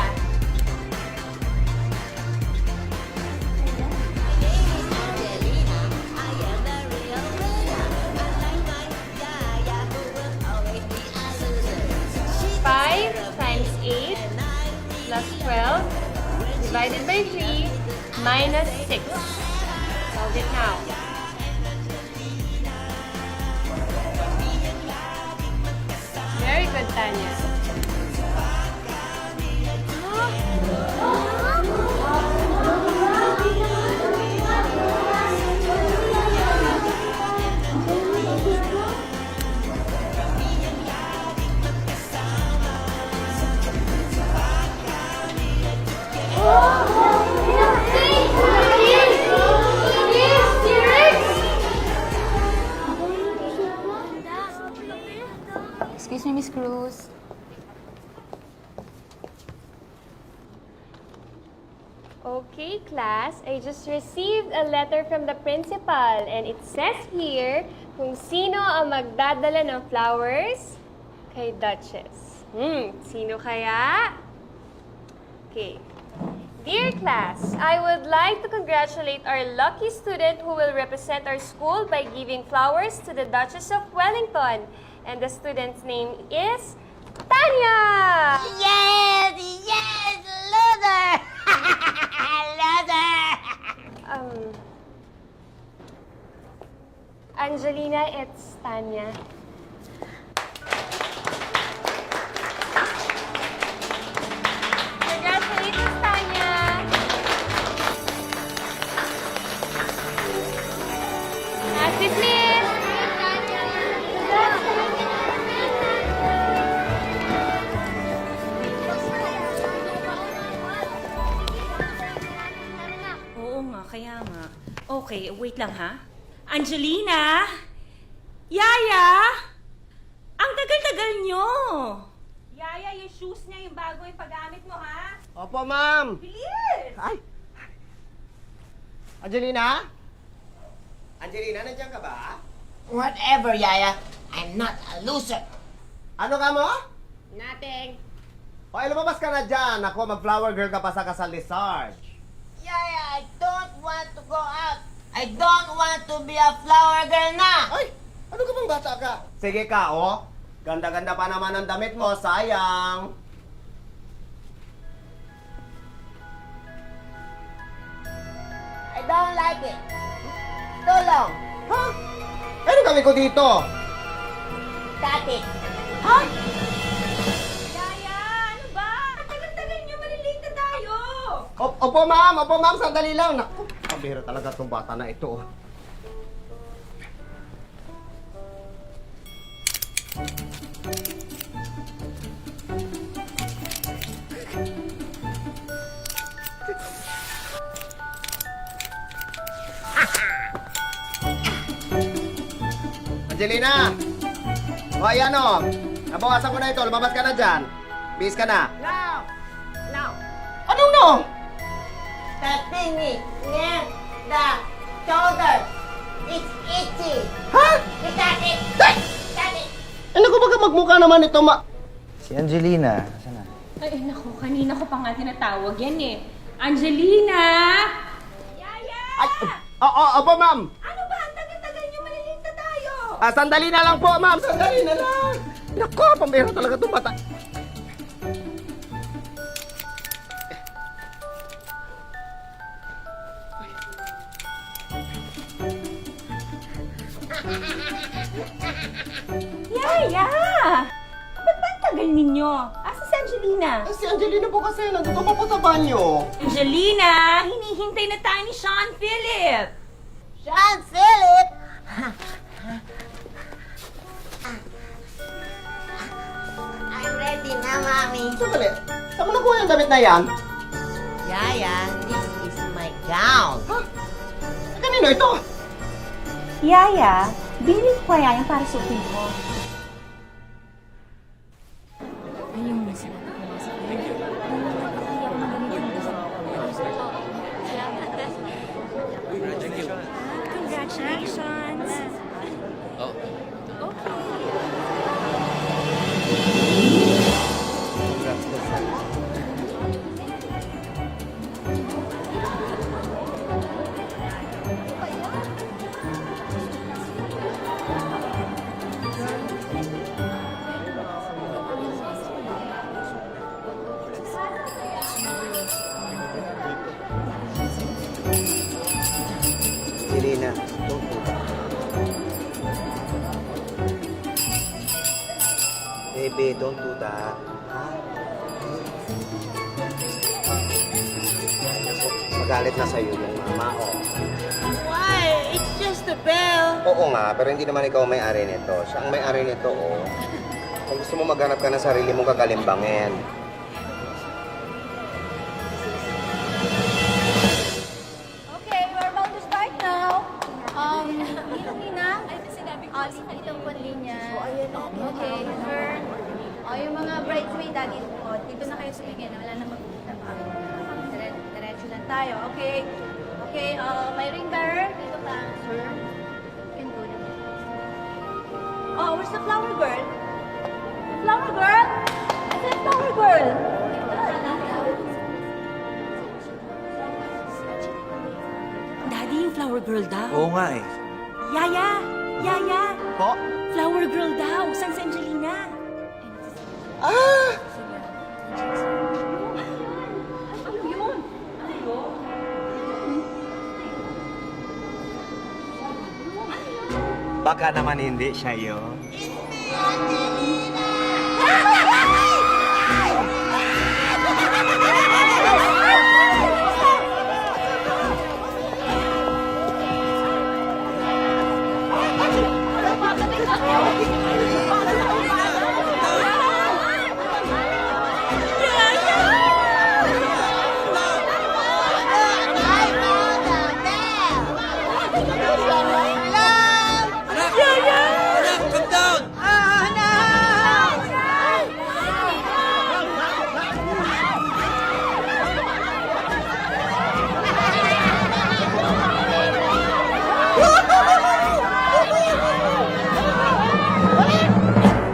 Five times 8 plus 12 divided by 3 minus 6. Solve it now. Very good, Tanya. Excuse me, Miss Cruz. Okay, class. I just received a letter from the principal and it says here kung sino ang magdadala ng flowers kay Duchess. Sino kaya? Okay. Dear class, I would like to congratulate our lucky student who will represent our school by giving flowers to the Duchess of Wellington. And the student's name is Tanya! Yes! Yes! Loser! Loser! Angelina, it's Tanya. Congratulations, Tanya! Class dismissed! Oo nga, kaya nga. Okay, wait lang ha. Angelina! Yaya! Ang tagal-tagal nyo! Yaya, yung shoes niya, yung bago yung paggamit mo, ha? Opo, ma'am. Bilis! Ay! Angelina? Angelina, nandiyan ka ba? Whatever, Yaya. I'm not a loser. Ano ka mo? Nothing. O, lumabas ka na dyan. Ako, mag-flower girl ka pa sa kasal ni Sarge. Yaya, I don't want to go out. I don't want to be a flower girl na. Ay! Ano ka bang bata ka? Sige ka, oh. Ganda-ganda pa naman ang damit mo, sayang. I don't like it. Too long. Ha? Ano kami ko dito? Cut it. Ha? Yaya, ano ba? Ang tagal-tagal nyo, malilate na tayo! Opo, ma'am. Sandali lang. Naku, pabihira talaga itong bata na ito. Angelina! O, ayan o. Nabawasan ko na ito. Lumabas ka na dyan. Bis ka na. No. Anong no? The thingy near the shoulder. It's itchy. Ha? Is that it? That it? Ano ko baga magmukha naman ito, Si Angelina, saan na? Ay, naku, kanina ko pa nga tinatawag yan eh. Angelina! Yaya! Opo, ma'am. Ano ba? Ang tagal-tagal niyo, malilate na tayo! Sandali na lang po, ma'am. Sandali na lang. Naku, pambira talaga itong bata. Yaya! Ba't ba ang tagal ninyo? Asa si Angelina? Si Angelina po kasi, nandito pa po sa banyo. Angelina, hinihintay na tayo ni Sean Philip. Sean Philip! I'm ready na, Mommy. Sandali. Saan mo nakuha yung damit na yan? Yaya, this is my gown. Kanino ito? Yaya, binili ko kaya yung para suotin ko. Congratulations! Angelina, don't do that. Baby, don't do that. Magalit na sa'yo yung mama, oh. Why? It's just a bell. Oo nga, pero hindi naman ikaw may-ari nito. Siya ang may-ari nito, oh. Kung gusto mo maghanap ka ng sarili mong kakalimbangin. Okay, we're about to start now. Nina, Ali, itong panlinya. Okay, sir. Yung mga bridesmaid, dito na kayo sa bigyan. Wala na mag-uusap pa. Diretso lang tayo. Okay. Okay, may ring bearer. Dito ka, sir. And good. Oh, where's the flower girl? Flower girl? Ito yung flower girl. Daddy, yung flower girl daw. Oo nga eh. Yaya! Yaya! Po? Flower girl daw. Saan si Angelina? Baka naman hindi siya yun.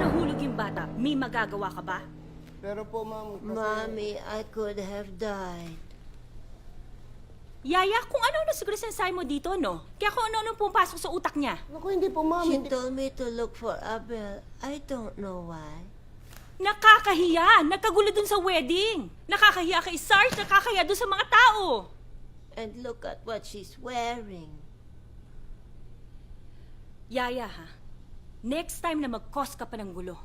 Nahulog yung bata. May magagawa ka ba? Pero po, ma'am, kasi... Mommy, I could have died. Yaya, kung ano-ano siguro sinasabi mo dito, no? Kaya kung ano-ano pumapasok sa utak niya. Naku, hindi po, ma'am. She Hindi... told me to look for Abel. I don't know why. Nakakahiya! Nagkagulo dun sa wedding! Nakakahiya kay Sarge, nakakahiya dun sa mga tao! And look at what she's wearing. Yaya, ha? Next time na mag-cause ka pa ng gulo,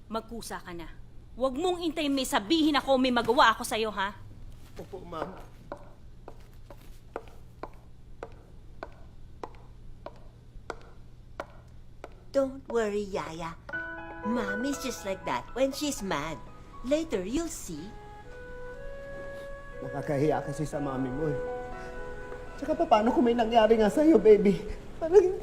magkusa ka na. Huwag mong intayin may sabihin ako may magawa ako sa'yo, ha? Opo, ma'am. Don't worry, Yaya. Mommy's just like that when she's mad. Later, you'll see. Nakakahiya kasi sa mami mo eh. Tsaka paano kung may nangyari nga sa'yo, baby? Parang...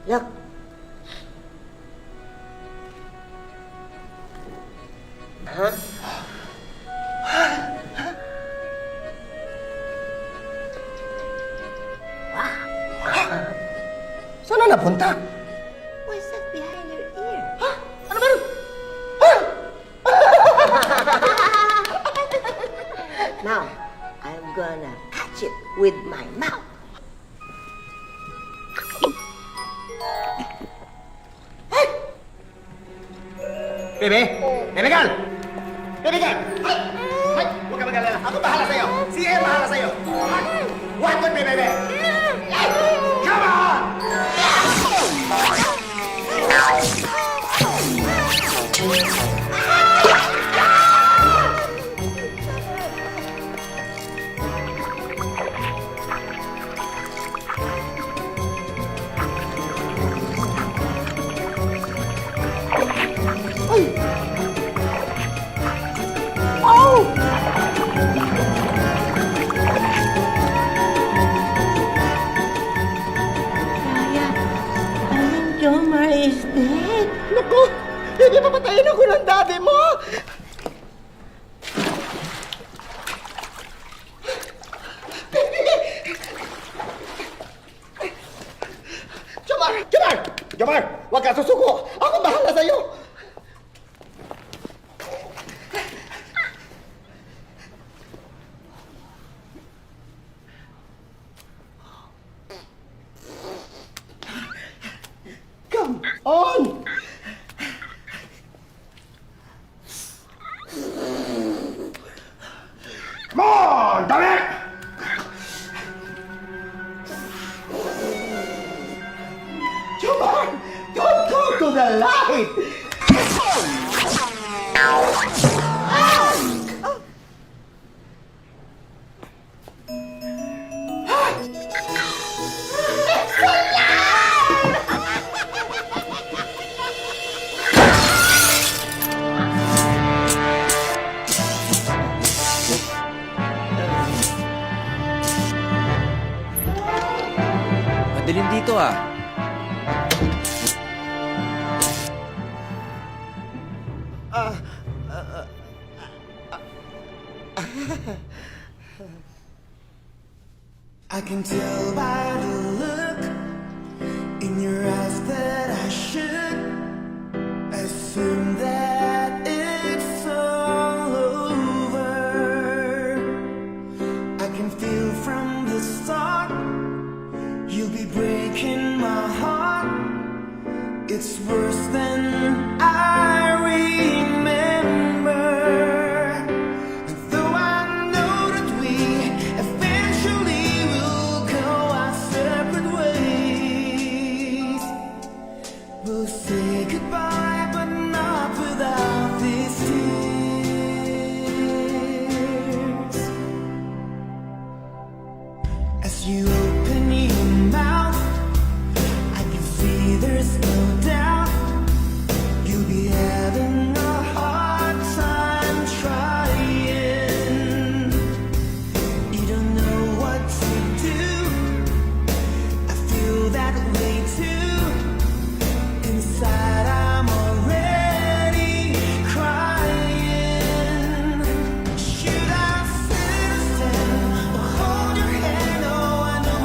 Look. Huh? Saan na napunta? What's that behind your ear? Ano ba yun? Now, I'm gonna catch it with my mouth. Bebe! Bebe girl! Bebe girl! Ay! Ay! Huwag ka mag-alala. Ako bahala sa'yo. Si Em bahala sa'yo. What with me, bebe? Come on! Jomar is dead. Naku! Hindi papatayin ako ng daddy mo! Jomar! Jomar! Jomar! Huwag ka susuko! Ako bahala sa'yo! Come on! Come on, damn it! Jomar! Don't go to the light! Madilim dito ah. I can tell by the look in your eyes that I should assume that it's all over. I can feel from the start you'll be breaking my heart. It's worse than I remember. Though I know that we eventually will go our separate ways, we'll say goodbye, but not without these tears. As you open your mouth, I can see there's no doubt you'll be having a hard time trying. You don't know what to do. I feel that way too. Inside I'm already crying. Should I sit or stand or hold your hand? Oh, I know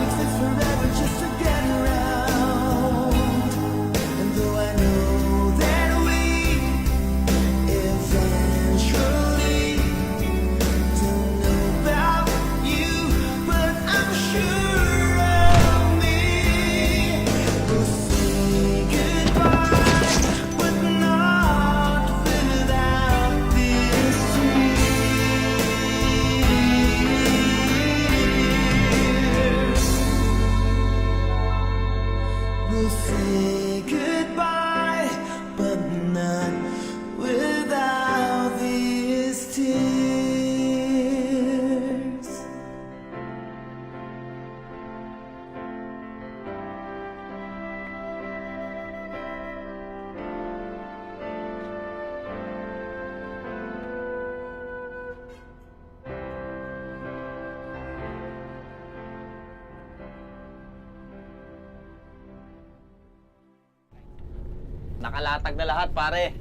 Nakalatag na lahat, pare.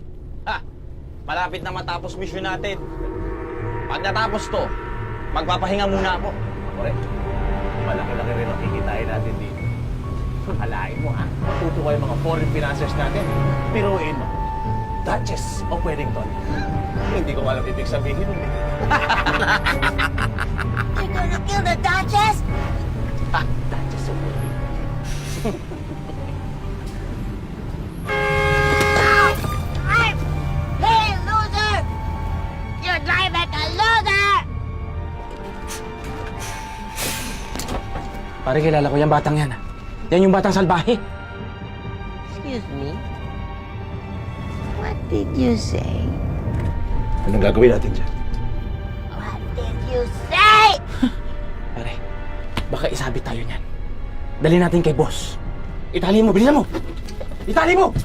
Ha! Malapit na matapos mission natin. Pag natapos to, magpapahinga muna ako. Pare, malaki-laki rin ang kikitain natin dito. Alain mo ha, matuto kayo mga foreign financiers natin. Piruin mo, Duchess of Wellington. Hindi ko alam ibig sabihin nun eh. You're gonna kill the Duchess? Duchess of Wellington. Hey, loser! You're driving like a loser! Pare, kilala ko yung batang yan. Yan yung batang salbahe. Excuse me? What did you say? Anong gagawin natin dyan? What did you say? Pare, baka isabit tayo niyan. Dali natin kay boss. Itali mo, bilisan mo! Itali mo!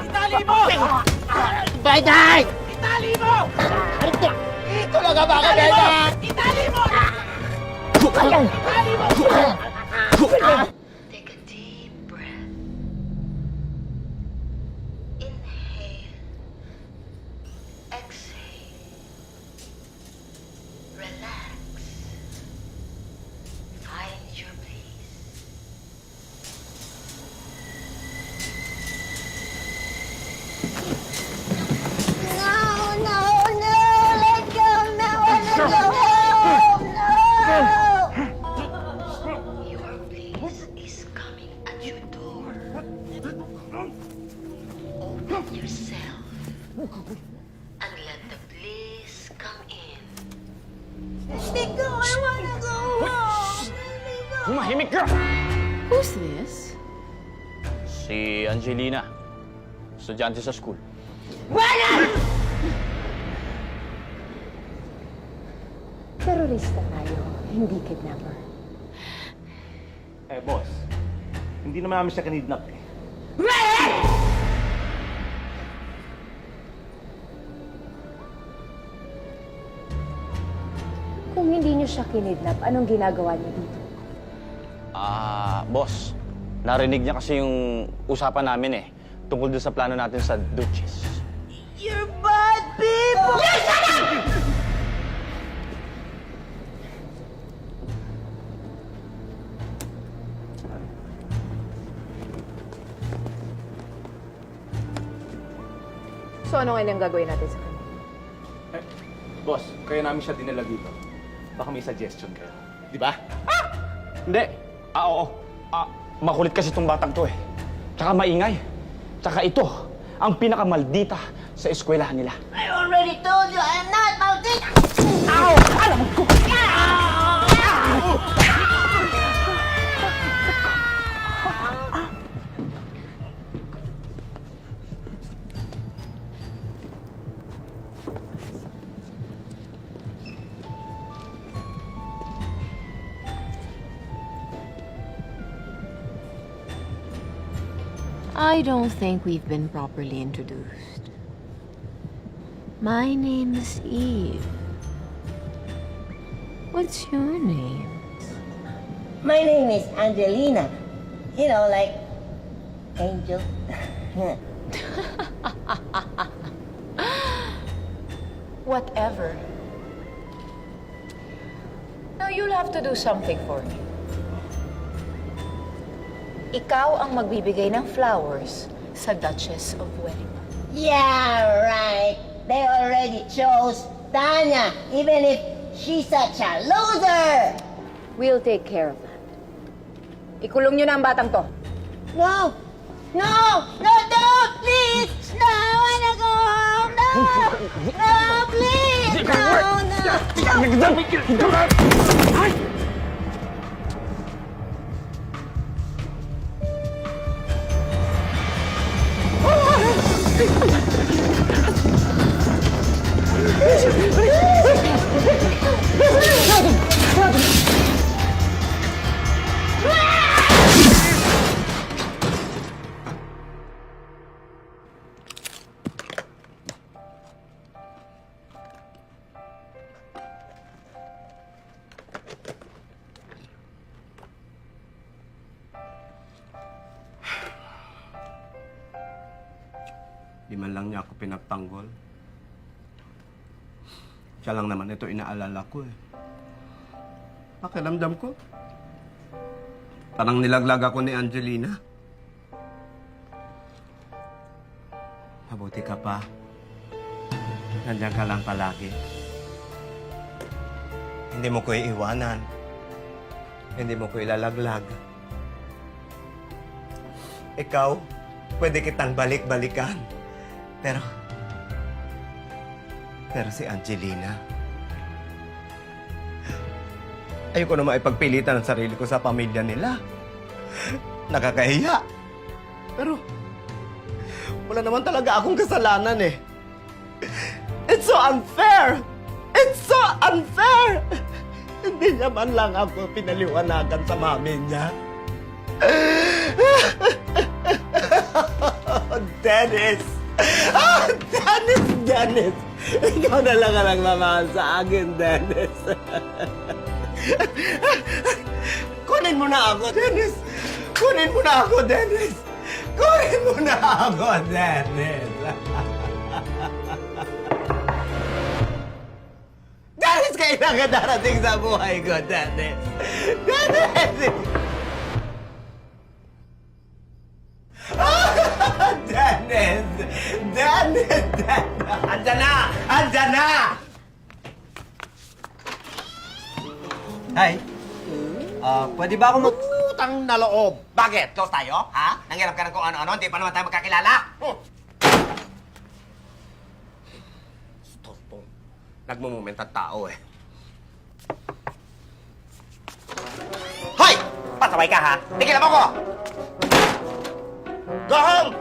Itali mo! Bayday! Itali mo! Ito lang ang mga beda! Itali mo! Itali mo! Take a deep breath. Inhale. Exhale. Relax. Find your peace. No, no, no! Let go! No, I want to go home! No! Your peace is coming at your door. Open yourself and let the bliss come in. Let go! I want to go home! Tumahimik ka! Who's this? Si Angelina. Estudyante sa school. Terorista tayo, hindi kidnapper. Eh, boss, hindi naman namin siya kinidnap eh. Kung hindi niyo siya kinidnap, anong ginagawa niyo dito? Boss, narinig niya kasi yung usapan namin eh. Tungkol dun sa plano natin sa Duchess. You're bad people! You shut up! So ano ngayon ang gagawin natin sa kanya? Eh, boss, kaya namin siya dinala dito. Baka may suggestion kayo. Di ba? Hindi. Oo. Makulit kasi itong batang to eh. Tsaka maingay. Tsaka ito, ang pinakamaldita sa eskwelahan nila. I already told you I'm not maldita! Ow! Alam ko! I don't think we've been properly introduced. My name is Eve. What's your name? My name is Angelina. You know, like Angel. Whatever. Now you'll have to do something for me. Ikaw ang magbibigay ng flowers sa Duchess of Wellington. Yeah, right. They already chose Tanya, even if she's such a loser. We'll take care of that. Ikulong niyo na ang batang to. No! No! No, don't! Please! No, I wanna go home! No! No, please! No, no! man lang niya ako pinagtanggol. Siya lang naman ito inaalala ko eh. Pakiramdam ko, parang nilaglag ako ni Angelina. Mabuti ka pa. Nandiyan ka lang palagi. Hindi mo ko iiwanan. Hindi mo ko ilalaglag. Ikaw, pwede kitang balik-balikan. Pero si Angelina, ayoko na maipagpilitan ang sarili ko sa pamilya nila. Nakakahiya. Pero wala naman talaga akong kasalanan eh. It's so unfair! It's so unfair! Hindi niya man lang ako pinaliwanagan sa mami niya. Dennis! Dennis! Ikaw na lang ang nagmamahal sa akin, Dennis. Kunin mo na ako, Dennis! Kunin mo na ako, Dennis! Kunin mo na ako, Dennis! Dennis, kailangan darating sa buhay ko, Dennis! Dennis! Dennis! Dennis! Andyan na! Andyan na! Hi. Pwede ba ako utang na loob? Bakit? Close tayo? Ha? Nangyarap ka ng kung ano-ano? Hindi pa naman tayo magkakilala? Stop. Nagmumument ang tao eh. Hoy! Pasaway ka ha? Tigilan mo ko! Go home!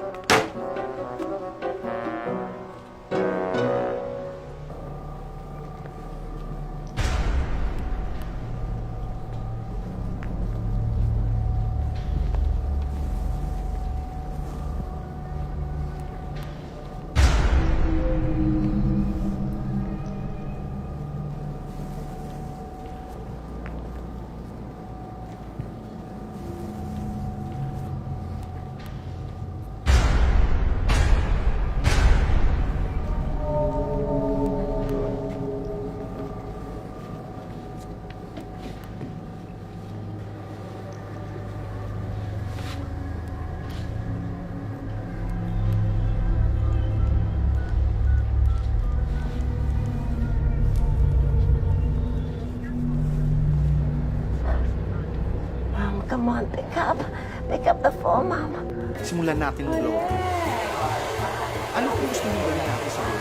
Come on, pick up the phone, Mom. Simulan natin ang loob. Ano kung gusto mo gawin natin sa loob?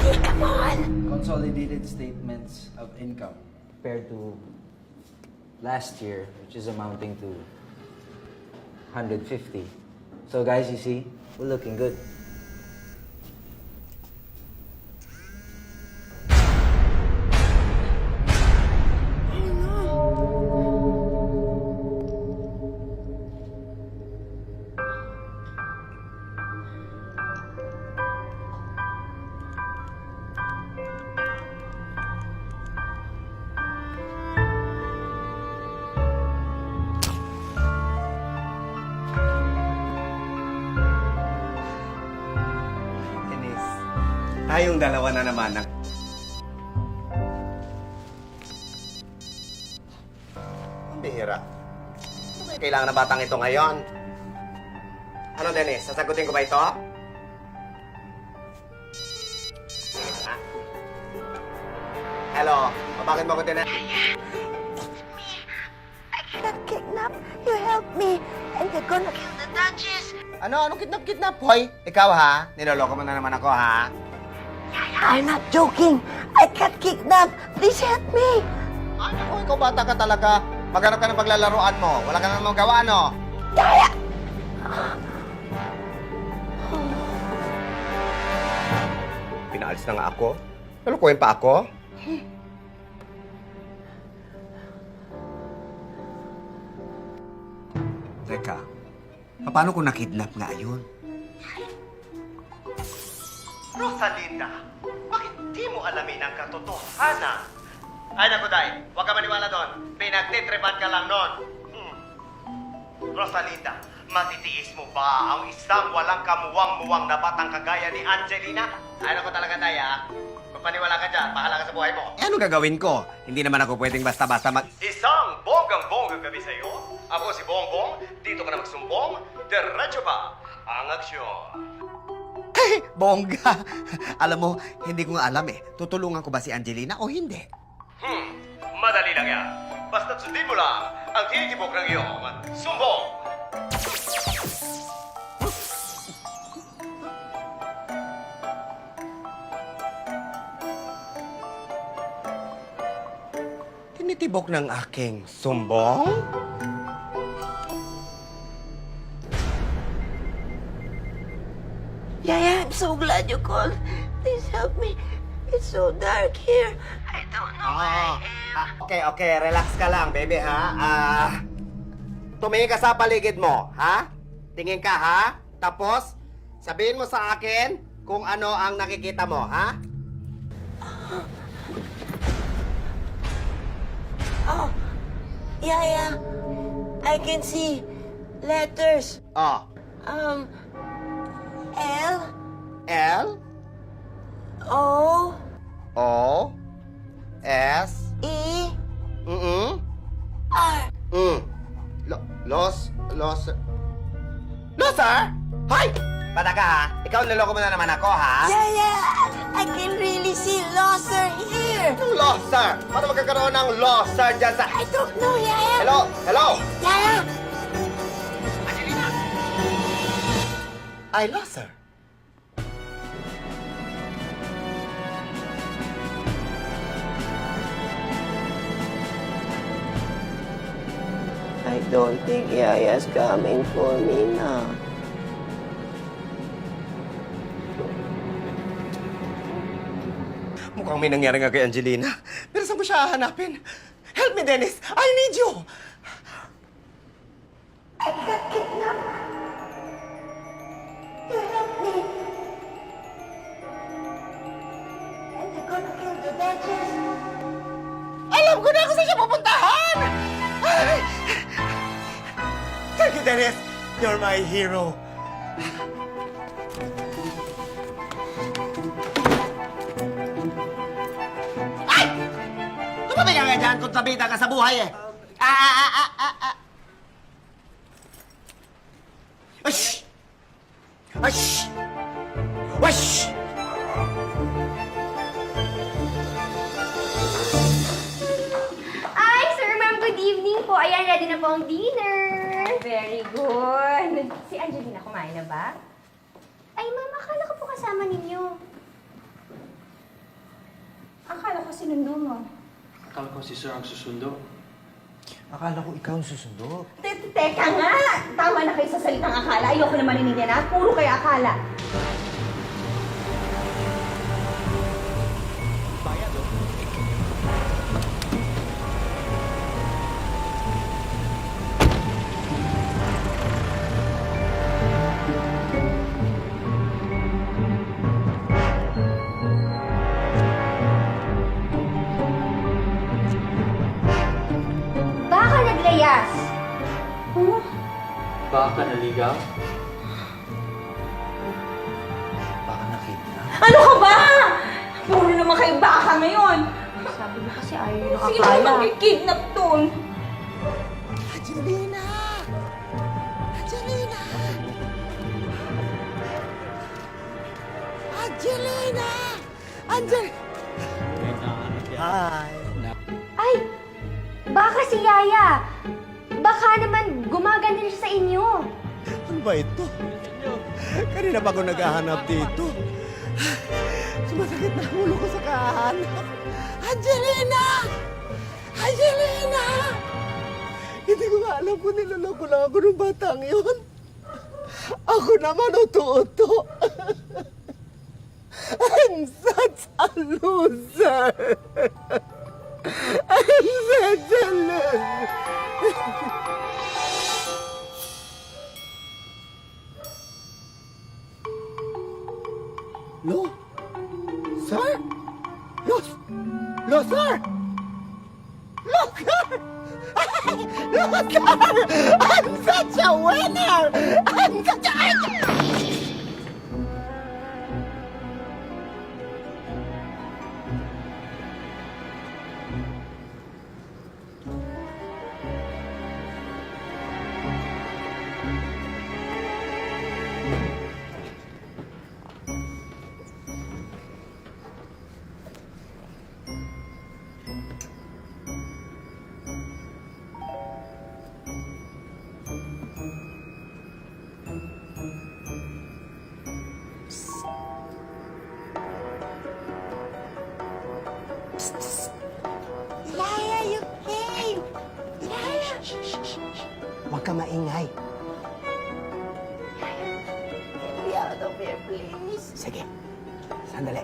Daddy, come on! Consolidated statements of income compared to last year, which is amounting to 150. So guys, you see, we're looking good. Tayong dalawa na naman ang... Ang bihira. Ano ba yung kailangan na batang ito ngayon? Ano, Dennis? Sasagutin ko ba ito? Ha? Hello? Bakit mo ko din... I got kidnapped. You help me. And they're gonna kill the Duchess. Ano? Anong kidnap? Hoy, ikaw ha? Niloloko mo na naman ako ha? I'm not joking. I got kidnapped. Please help me. Ano? Ikaw bata ka talaga. Maghanap ka ng paglalaroan mo. Wala ka na magawa, no? Daya! Pinaalis na nga ako. Nalukuhin pa ako? Teka. Paano kung nakidnap nga yun? Rosalinda, bakit di mo alamin ang katotohanan? Ay, naku, Day. Huwag ka maniwala doon. Pinagtitripan ka lang noon. Rosalinda, matitiis mo ba ang isang walang kamuwang-muwang na batang kagaya ni Angelina? Ay, naku talaga, Day, ha? Magpaniwala ka dyan. Bahala ka sa buhay mo. Eh, ano gagawin ko? Hindi naman ako pwedeng basta-basta Isang bonggang-bonggang gabi sa'yo. Ako si Bongbong. Dito ka na magsumbong. Diretso pa ang aksyon. Bongga! Alam mo, hindi ko nga alam eh. Tutulungan ko ba si Angelina o hindi? Madali lang yan. Basta't sundin mo lang ang tinitibok ng iyong sumbong. Tinitibok ng aking sumbong? Yaya, I'm so glad you called. Please help me. It's so dark here. I don't know where I am. Okay, relax ka lang, baby, ha? Tumingin ka sa paligid mo, ha? Tingin ka, ha? Tapos, sabihin mo sa akin kung ano ang nakikita mo, ha? Oh, Yaya, I can see letters. Oh. L. L? O. O? S? E. R. Loser? Hoy! Bata ka, ha? Ikaw niloko mo na naman ako, ha? Yaya, I can really see loser here. Anong loser? Paano magkakaroon ng loser dyan sa... I don't know, Yaya. Hello? Yaya. Ay, loser. I don't think Yaya's coming for me now. Mukhang may nangyari nga kay Angelina. Pero saan ko siya hahanapin? Help me, Dennis! I need you! I got kidnapped. You help me. And they're gonna kill the Duchess. Alam ko na kung saan siya pupuntahan! Ay! Thank you, Dennis! You're my hero. Ay! Tumabi ka nga dyan kung sabita ka sa buhay eh! Ash! Ash! Wash! Ay, sir, ma'am, good evening po. Ayan, ready na po ang dinner. Very good. Si Angelina, kumain na ba? Ay, ma'am, akala ko po kasama ninyo. Akala ko sinundo mo. Akala ko si Sir ang susundo. Akala ko ikaw ang susundo. Teka nga! Tama na kayo sa salitang akala. Ayoko na marinig yan, ha? Puro kayo akala. Baka naglayas. Baka naligaw? Baka nakidnap. Ano ka ba? Puro naman kayo baka ngayon. Sabi mo kasi ayaw Sino ba magkikidnap doon? Angelina! Angelina! Angelina! Hi! Ay! Baka si Yaya! Baka naman gumaganyan siya sa inyo. Ano ba ito? Kanina pa ako naghahanap dito. Sumasakit na ang ulo ko sa kahanap. Angelina! Angelina! Hindi ko nga alam kung niloloko lang ako ng batang yun. Ako naman uto-uto. I'm such a loser. I'm such a loser. No? Sir? No, no, sir! Look, sir! Look, sir! I'm such a winner! I'm such a... Yaya, you came! Yaya! Huwag ka maingay. Get me out of here, please. Sige, sandali.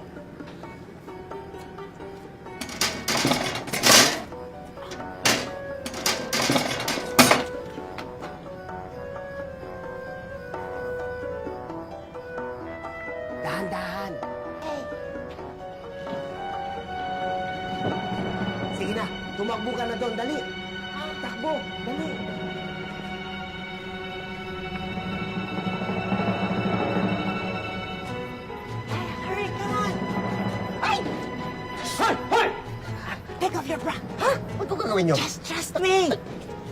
Dahan-dahan. Sige na, tumakbo ka na doon. Dali. Takbo, dali. Hurry, come on! Ay! Hoy! Hoy! Take off your bra! Ha? Ano ko gagawin nyo? Just trust me!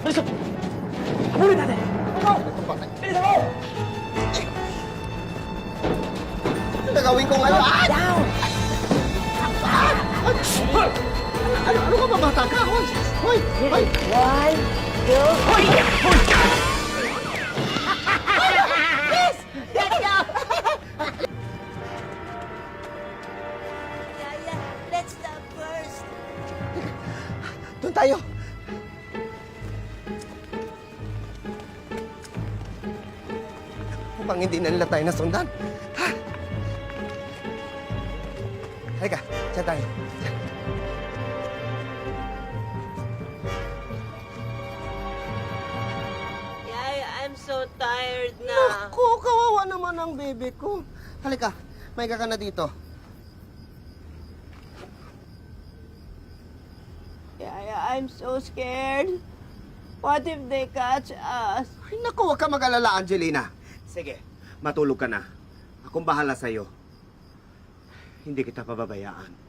Bilis! Habulin natin! Go! Bilis ako! Ano gagawin ko ngayon? Ah! Down! Hoy! Ano ka ba, bata ka? Hoy! Hoy! Hoy! 1, 2... Hoy! Hoy! Please! Get down! Yaya, let's stop first. Doon tayo! Upang hindi na nila tayo nasundan. Ha? Halika, siya tayo. Yaya, I'm so tired na. Naku, kawawa naman ang bebe ko. Halika, may ka na dito. Yaya, I'm so scared. What if they catch us? Ay, naku, huwag ka mag-alala, Angelina. Sige, matulog ka na. Akong bahala sa'yo. Hindi kita pababayaan.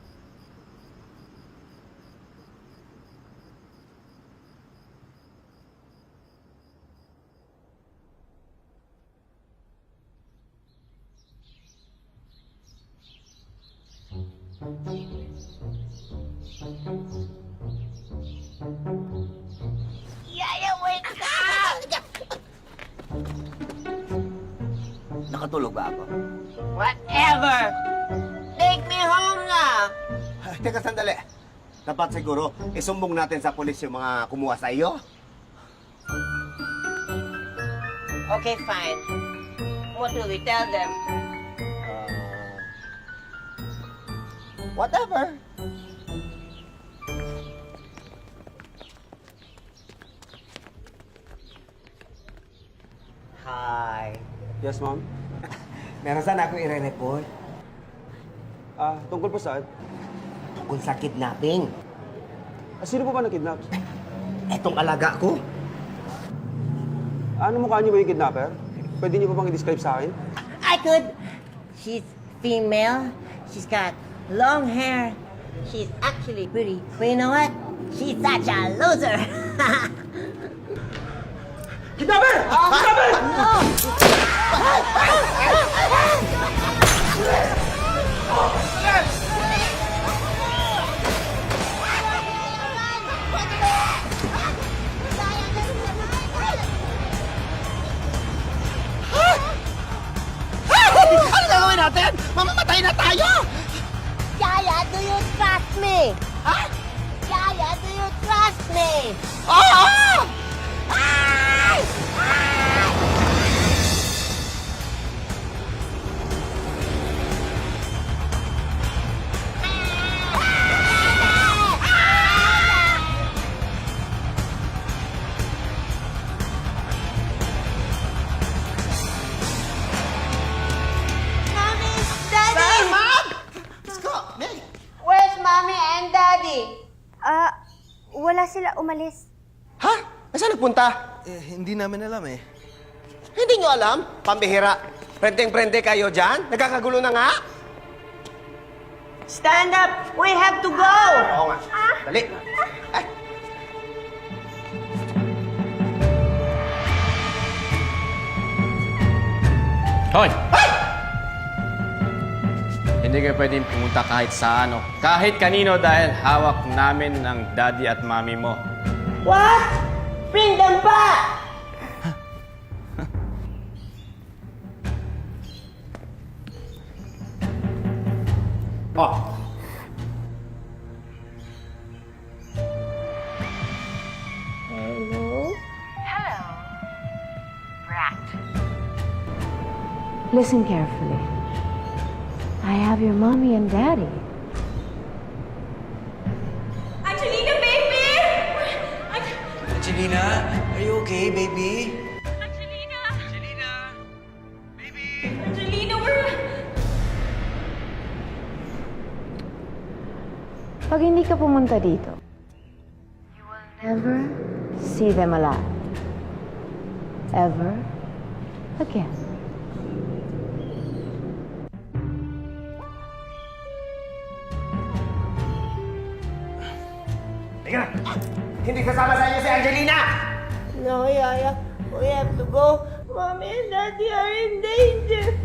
Yaya, wake up! Nakatulog ba ako? Whatever! Take me home na! Ay, teka, sandali. Dapat siguro, isumbong natin sa pulis yung mga kumuha sa iyo. Okay, fine. What will we tell them? Whatever. Hi. Yes, ma'am? Meron sana akong i-report. Tungkol po saan? Tungkol sa kidnapping. Sino po ba na-kidnap? Etong alaga ko. Ano mukha niyo ba yung kidnapper? Pwede niyo pa bang i-describe sa akin? I could. She's female. She's got long hair. She's actually pretty. But you know what? She's such a loser. Kidnapper! Kidnapper! No! Ano gagawin natin? Mamamatay na tayo! Yaya, do you trust me? Ha? Yaya, do you trust me? Oo! Ay! Ay! Mommy! Daddy! Mommy and Daddy? Wala sila umalis. Ha? Saan nagpunta? Hindi namin alam eh. Hindi nyo alam? Pambihira. Prenteng-prente kayo dyan? Nagkakagulo na nga? Stand up! We have to go! Oo nga. Dali. Ay. Hoy! Hindi kayo pwedeng pumunta kahit saan o kahit kanino dahil hawak namin ng daddy at mami mo. What? Bring them back! Oh. Hello? Hello, Brat. Listen carefully. I have your mommy and daddy. Angelina, baby! Angelina, are you okay, baby? Angelina, we're... Pag hindi ka pumunta dito, you will never see them alive. Ever again. Teka na. Hindi kasama sa inyo si Angelina! No, Yaya. We have to go. Mommy and Daddy are in danger.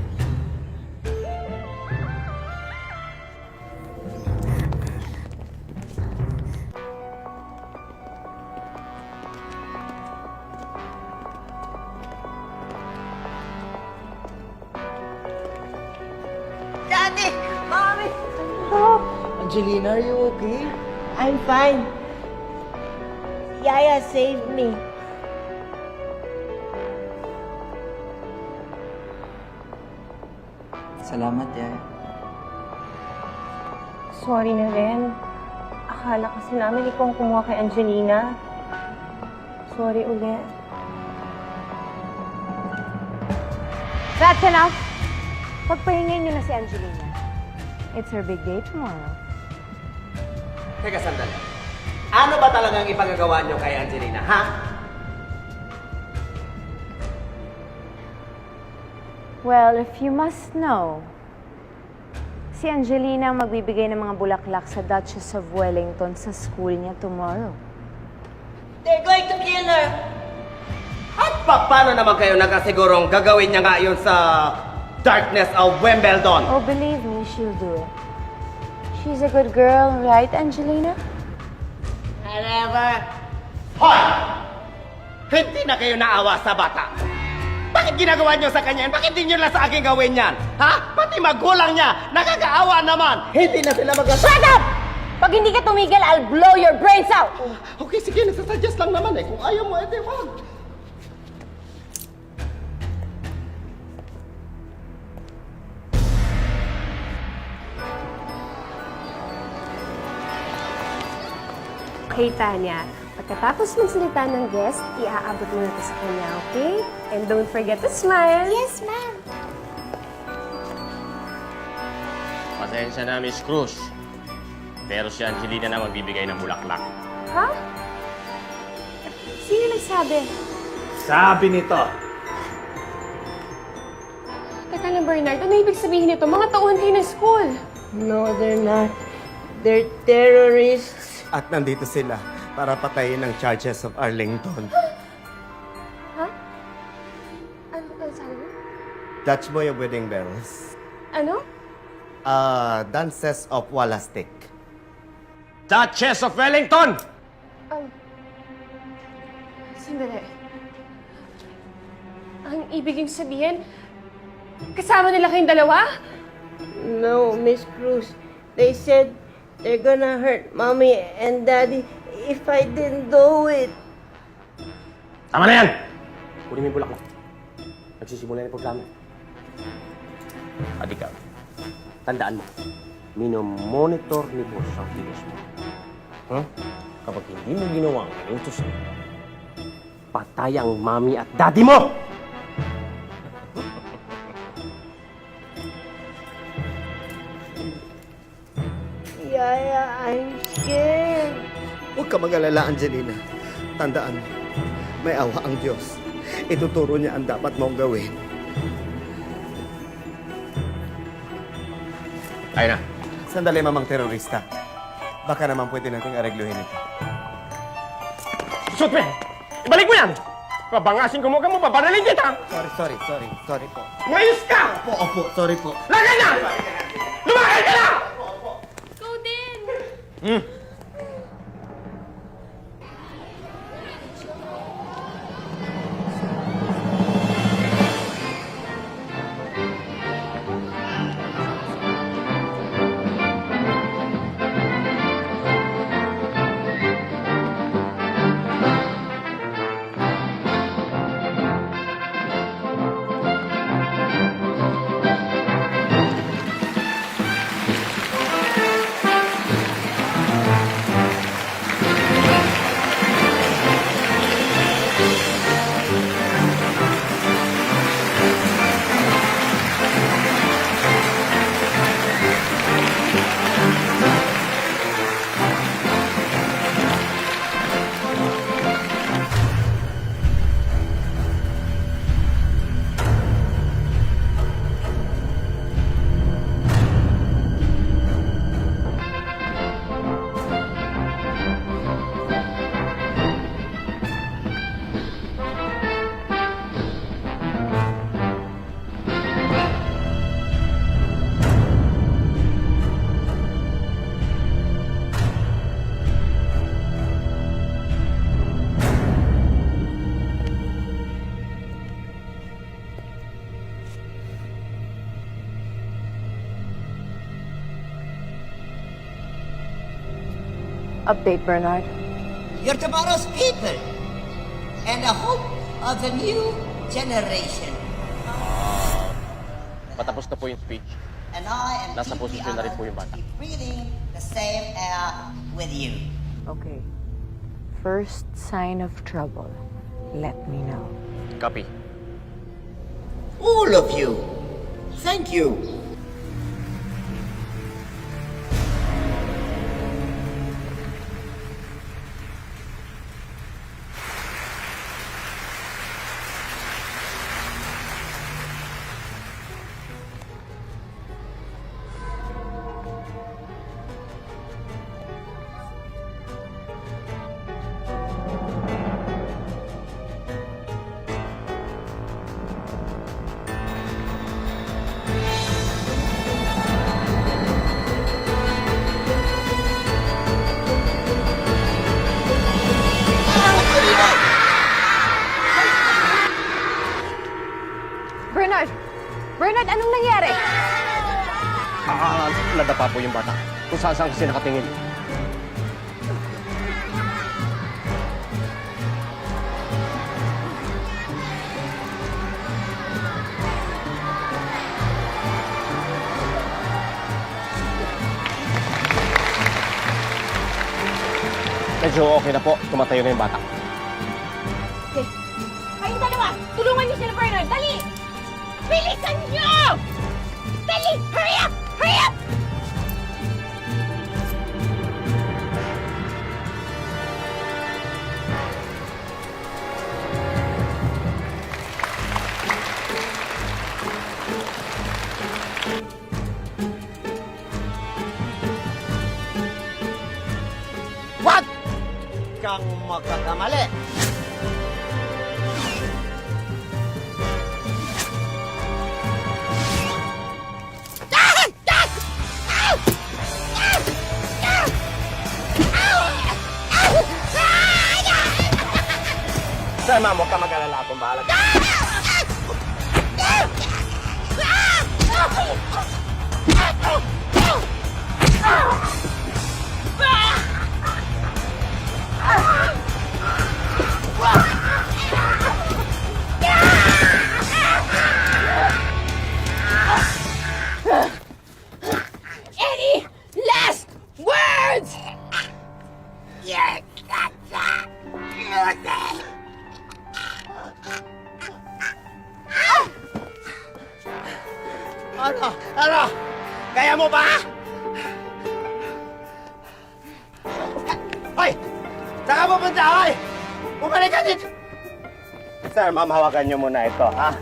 Daddy! Mommy! Angelina, are you okay? I'm fine. Yaya saved me. Salamat, Yaya. Sorry na rin. Akala kasi namin ikaw ang kumuha kay Angelina. Sorry ulit. That's enough! Pagpahingay niyo na si Angelina. It's her big day tomorrow. Teka, sandali. Ano ba talagang ipagagawa nyo kay Angelina, ha? Well, if you must know, si Angelina ang magbibigay ng mga bulaklak sa Duchess of Wellington sa school niya tomorrow. They're going to kill her. At paano naman kayo nakasigurong gagawin niya nga yun sa darkness of Wimbledon? Oh, believe me, she'll do it. She's a good girl, right, Angelina? Whatever. Hoy! Hindi na kayo naawa sa bata. Bakit ginagawa niyo sa kanya yan? Bakit hindi niyo lang sa akin gawin yan? Ha? Pati magulang niya, nakakaawa naman. Hindi na sila Shut up! Pag hindi ka tumigil, I'll blow your brains out! Okay, sige, nagsasuggest lang naman eh. Kung ayaw mo, edi wag. Okay, Tanya. Pagkatapos magsalita ng guest, iaabot mo na ito sa kanya, okay? And don't forget to smile. Yes, ma'am. Pasensya na, Miss Cruz. Pero si Angelina na magbibigay ng bulaklak. Ha? Sino nagsabi? Sabi nito. Teka lang, Bernard. Ano ibig sabihin nito? Mga tauhan kayo ng school. No, they're not. They're terrorists. At nandito sila para patayin ang charges of Arlington. Ha? Ano sabi mo? Dutch boy of wedding bells. Ano? Dances of Walastik. Duchess of Wellington! Sandali. Ang ibig sabihin, kasama nila kayong dalawa? No, Miss Cruz. They said they're gonna hurt Mommy and Daddy if I didn't do it. Tama na yan! Kunin mo yung bulaklak. Nagsisimula na yung programa. At ikaw, tandaan mo, minomonitor ni boss ang kilos mo. Huh? Kapag hindi mo ginawa ang inutos mo, patay ang mami at daddy mo! Yaya, I'm scared. Huwag ka mag-alala, Angelina. Tandaan mo, may awa ang Diyos. Ituturo niya ang dapat mong gawin. Ayun na. Sandali, mamang terorista. Baka naman pwede nating aregluhin ito. Shoot me! Ibalik mo yan! Pabangasin ko mo pabaralin kita! Sorry po. Mayos ka! Opo, sorry po. Lagay na! Lumakay ka na! Go din! Update, Bernard. You're tomorrow's people and the hope of the new generation. Patapos na po yung speech. And I am Nasa deeply posisyon na rin honored po yung bata. to be breathing the same air with you. Okay. First sign of trouble, let me know. Copy. All of you. Thank you. Bernard! Bernard, anong nangyari? Nadapa po yung bata. Kung saan kasi nakatingin. Medyo okay na po. Tumatayo na yung bata. Okay. Kayong dalawa, tulungan niyo sila, Bernard. Dali! Bilisan niyo! Dali! Hurry up! Hurry up! What? Kang magkakamali. Sir, ma'am, huwag ka mag-alala. Akong bahala. Any last words? Yes, Ano? Kaya mo ba? Saan ka pupunta, hoy? Bumalik ka dito! Sir, ma'am, hawakan niyo muna ito, ha?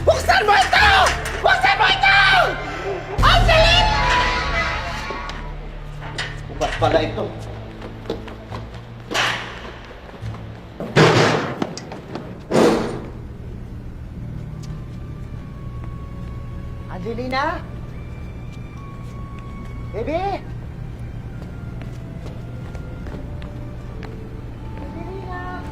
Buksan mo ito! Buksan mo ito! Angeline! Ubat pala ito. Angelina? Baby? Angelina?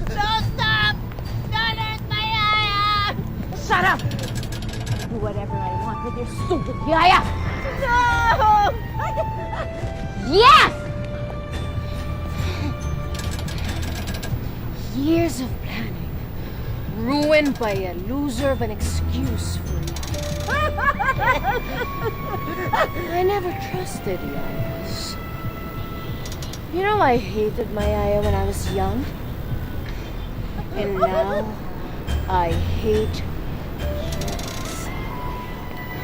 Don't stop! Don't hurt my yaya! Shut up! Do whatever I want with your stupid yaya! No! Yes! Years of planning, ruined by a loser of an excuse for life. I never trusted yayas. You know, I hated my yaya when I was young. And now, I hate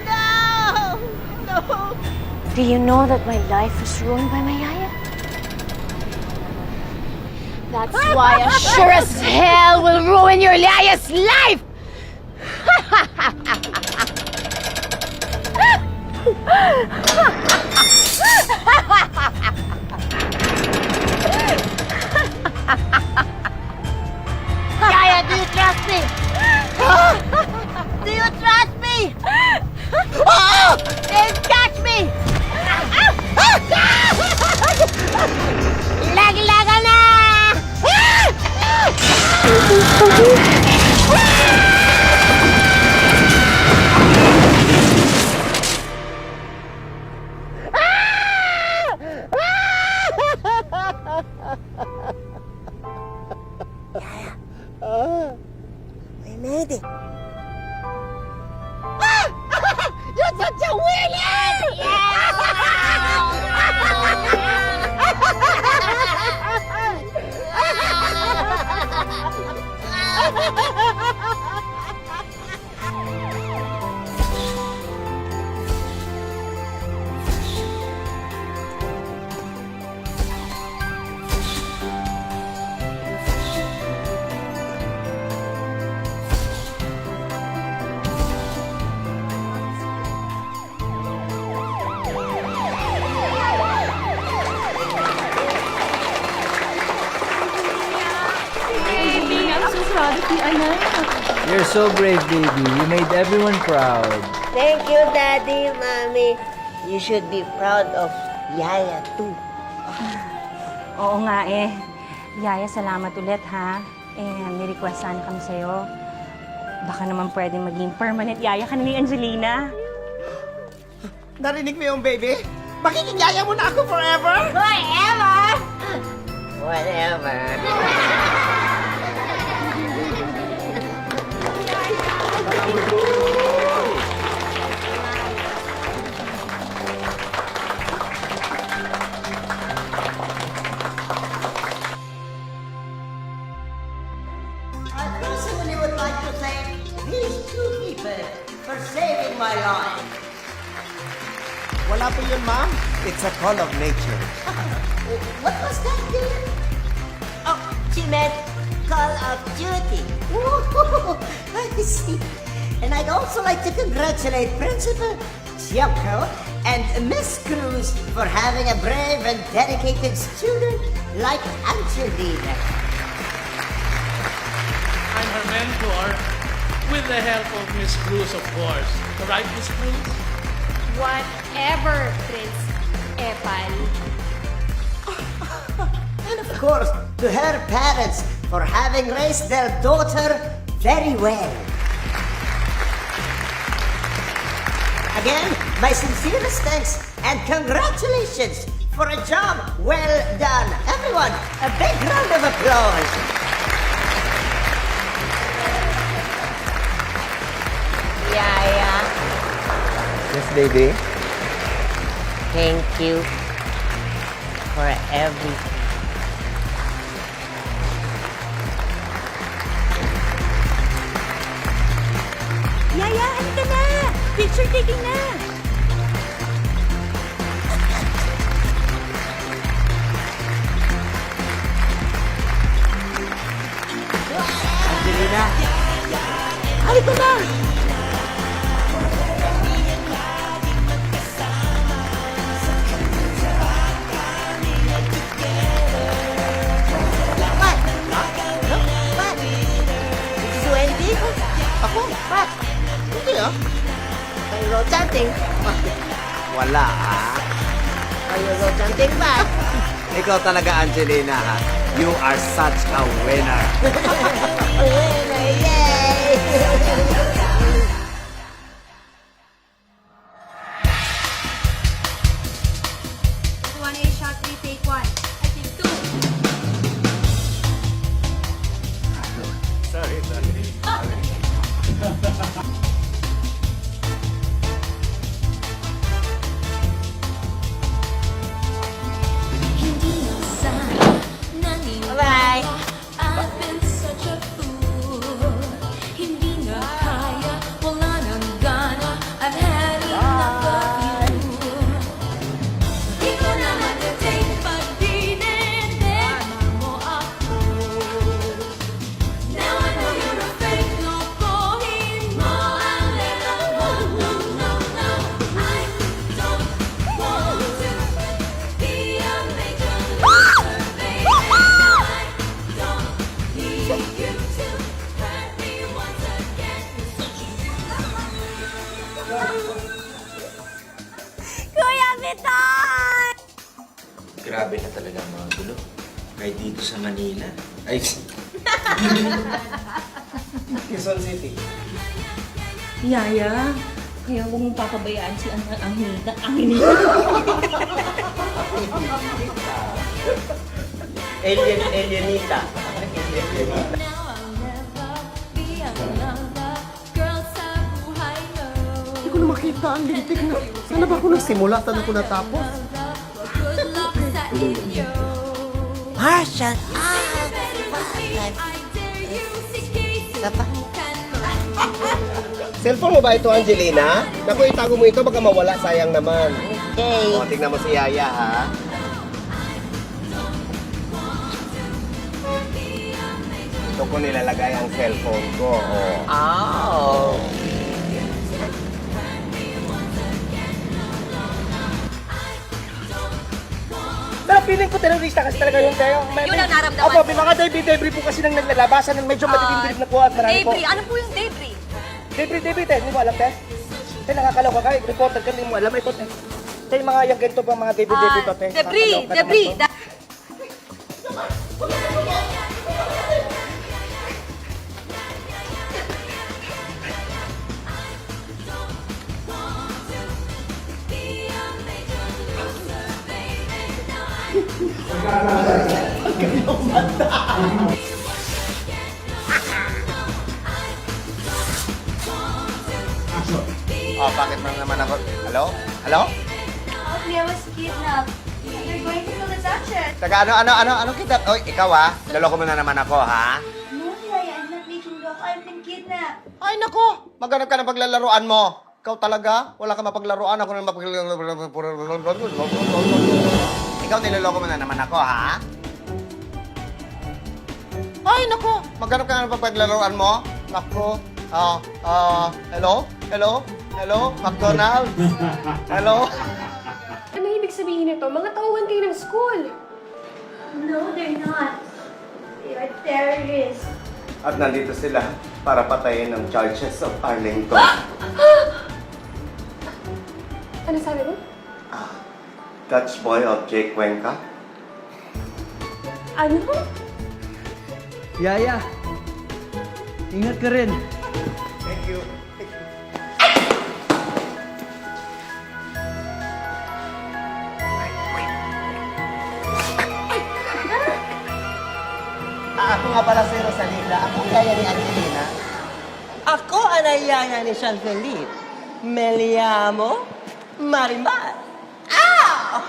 No! No! Do you know that my life was ruined by my yaya? That's why I sure as hell will ruin your yaya's life! Yaya, do you trust me? Do you trust me? Oh! Then catch me! Lag-laga na! We made it. You're such a winner! You're so brave, baby. You made everyone proud. Thank you, Daddy, Mommy. You should be proud of Yaya, too. Oo nga eh. Yaya, salamat ulit ha. May request sana kami sa'yo. Baka naman pwede maging permanent yaya ka na ni Angelina. Narinig mo yung baby? Makikigaya mo na ako forever? Forever! Whatever. I personally would like to thank these two people for saving my life. Wala po yun, ma'am. It's a call of nature. What was that, dear? Oh, she meant Call of Duty. Ooh, I see. And I'd also like to congratulate Principal Chiapco and Miss Cruz for having a brave and dedicated student like Angelina. I'm her mentor with the help of Miss Cruz, of course. Right, Miss Cruz? Whatever, Prince Epal. And of course, to her parents for having raised their daughter very well. Again, my sincerest thanks and congratulations for a job well done. Everyone, a big round of applause. Yaya, Yes, baby? thank you for everything. Yaya, ano ka na? Picture taking na. Angelina, Halika na. what? Ano? What? Did you do anything? Ako? What? Hindi ah. You wrote something? Wala ah. Or you wrote something back? Ikaw talaga, Angelina, ha? You are such a winner. Yay! Shot 3, take 1. I think 2. Bye-bye. I've been such a fool. Hindi na kaya, wala nang gana. I've had enough of you. Di ko na ma-detain pag dinedema mo ako. Now I know you're a fake, lokohin mo ang lela mo. No, no, no, I don't want to be a major loser, baby. Kuya Vitor! Grabe na talaga ang mga gulo. Kahit dito sa Manila. Ay, Quezon City. Yaya, kaya huwag mong papabayaan si Angelina. Alienita. Hindi ko na makita ang lintik na. Sana ba ako nagsimula? Saan ako natapos? Marshall, Cellphone mo ba ito, Angelina? Naku, itago mo ito, baka mawala, sayang naman. Okay. O, tingnan mo si Yaya, ha? Ito ko nilalagay ang cellphone ko, oh. Oh. Pero feeling ko terorista kasi talaga yung tayo. Yun ang naramdaman Opo, ko. may mga debris po kasi nang naglalabasan ng medyo matitindilig na po at marami po. Debris. Ano po yung debris? Debris, te. Hindi mo alam, te? Te, nakakaloka ka. Reporter ka, hindi mo alam. Ito, te. Te, yung mga yung ganito pa, mga debris to, te. Debris. Nakakaloka naman Debris. to. kayong mata. Oh, bakit man naman ako? Hello? Hello? Help me, I was kidnapped. They're going to kill the Duchess. Taga ano kita? Oy, ikaw Loloko mo na naman ako, ha? No, Yaya, I'm not making love. I've been kidnapped. Ay, nako! Maghanap ka ng paglalaruan mo. Ikaw talaga? Wala ka mapaglaruan. Ako na mapaglaruan. Ikaw niloloko mo na naman ako, ha? Ay, nako! Maghanap ka ng paglaruan mo. Nako. Hello? Hello? Hello? McDonald? Hello? Ano ibig sabihin nito? Mga tauhan kayo ng school. No, they're not. They are terrorists. At nandito sila para patayin ng charges of Arlington. Ano sabi mo? Dutch boy of Jake Cuenca. Ano? Yaya, ingat ka rin. Thank you. Ako nga pala si Rosalinda. Ako ang yaya ni Angelina. Ako ang ayaya ni San Felipe. Me llamo Marimar. Ow!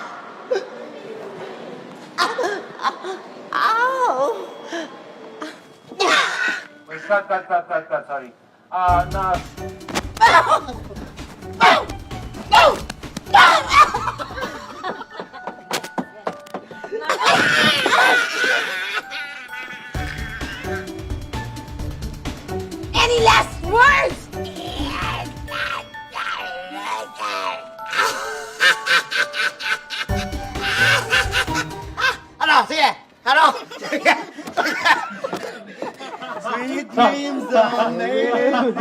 Ow! Wait, cut, sorry. Nas... Any last words? Ano? Sige! Ano? Sweet dreams of native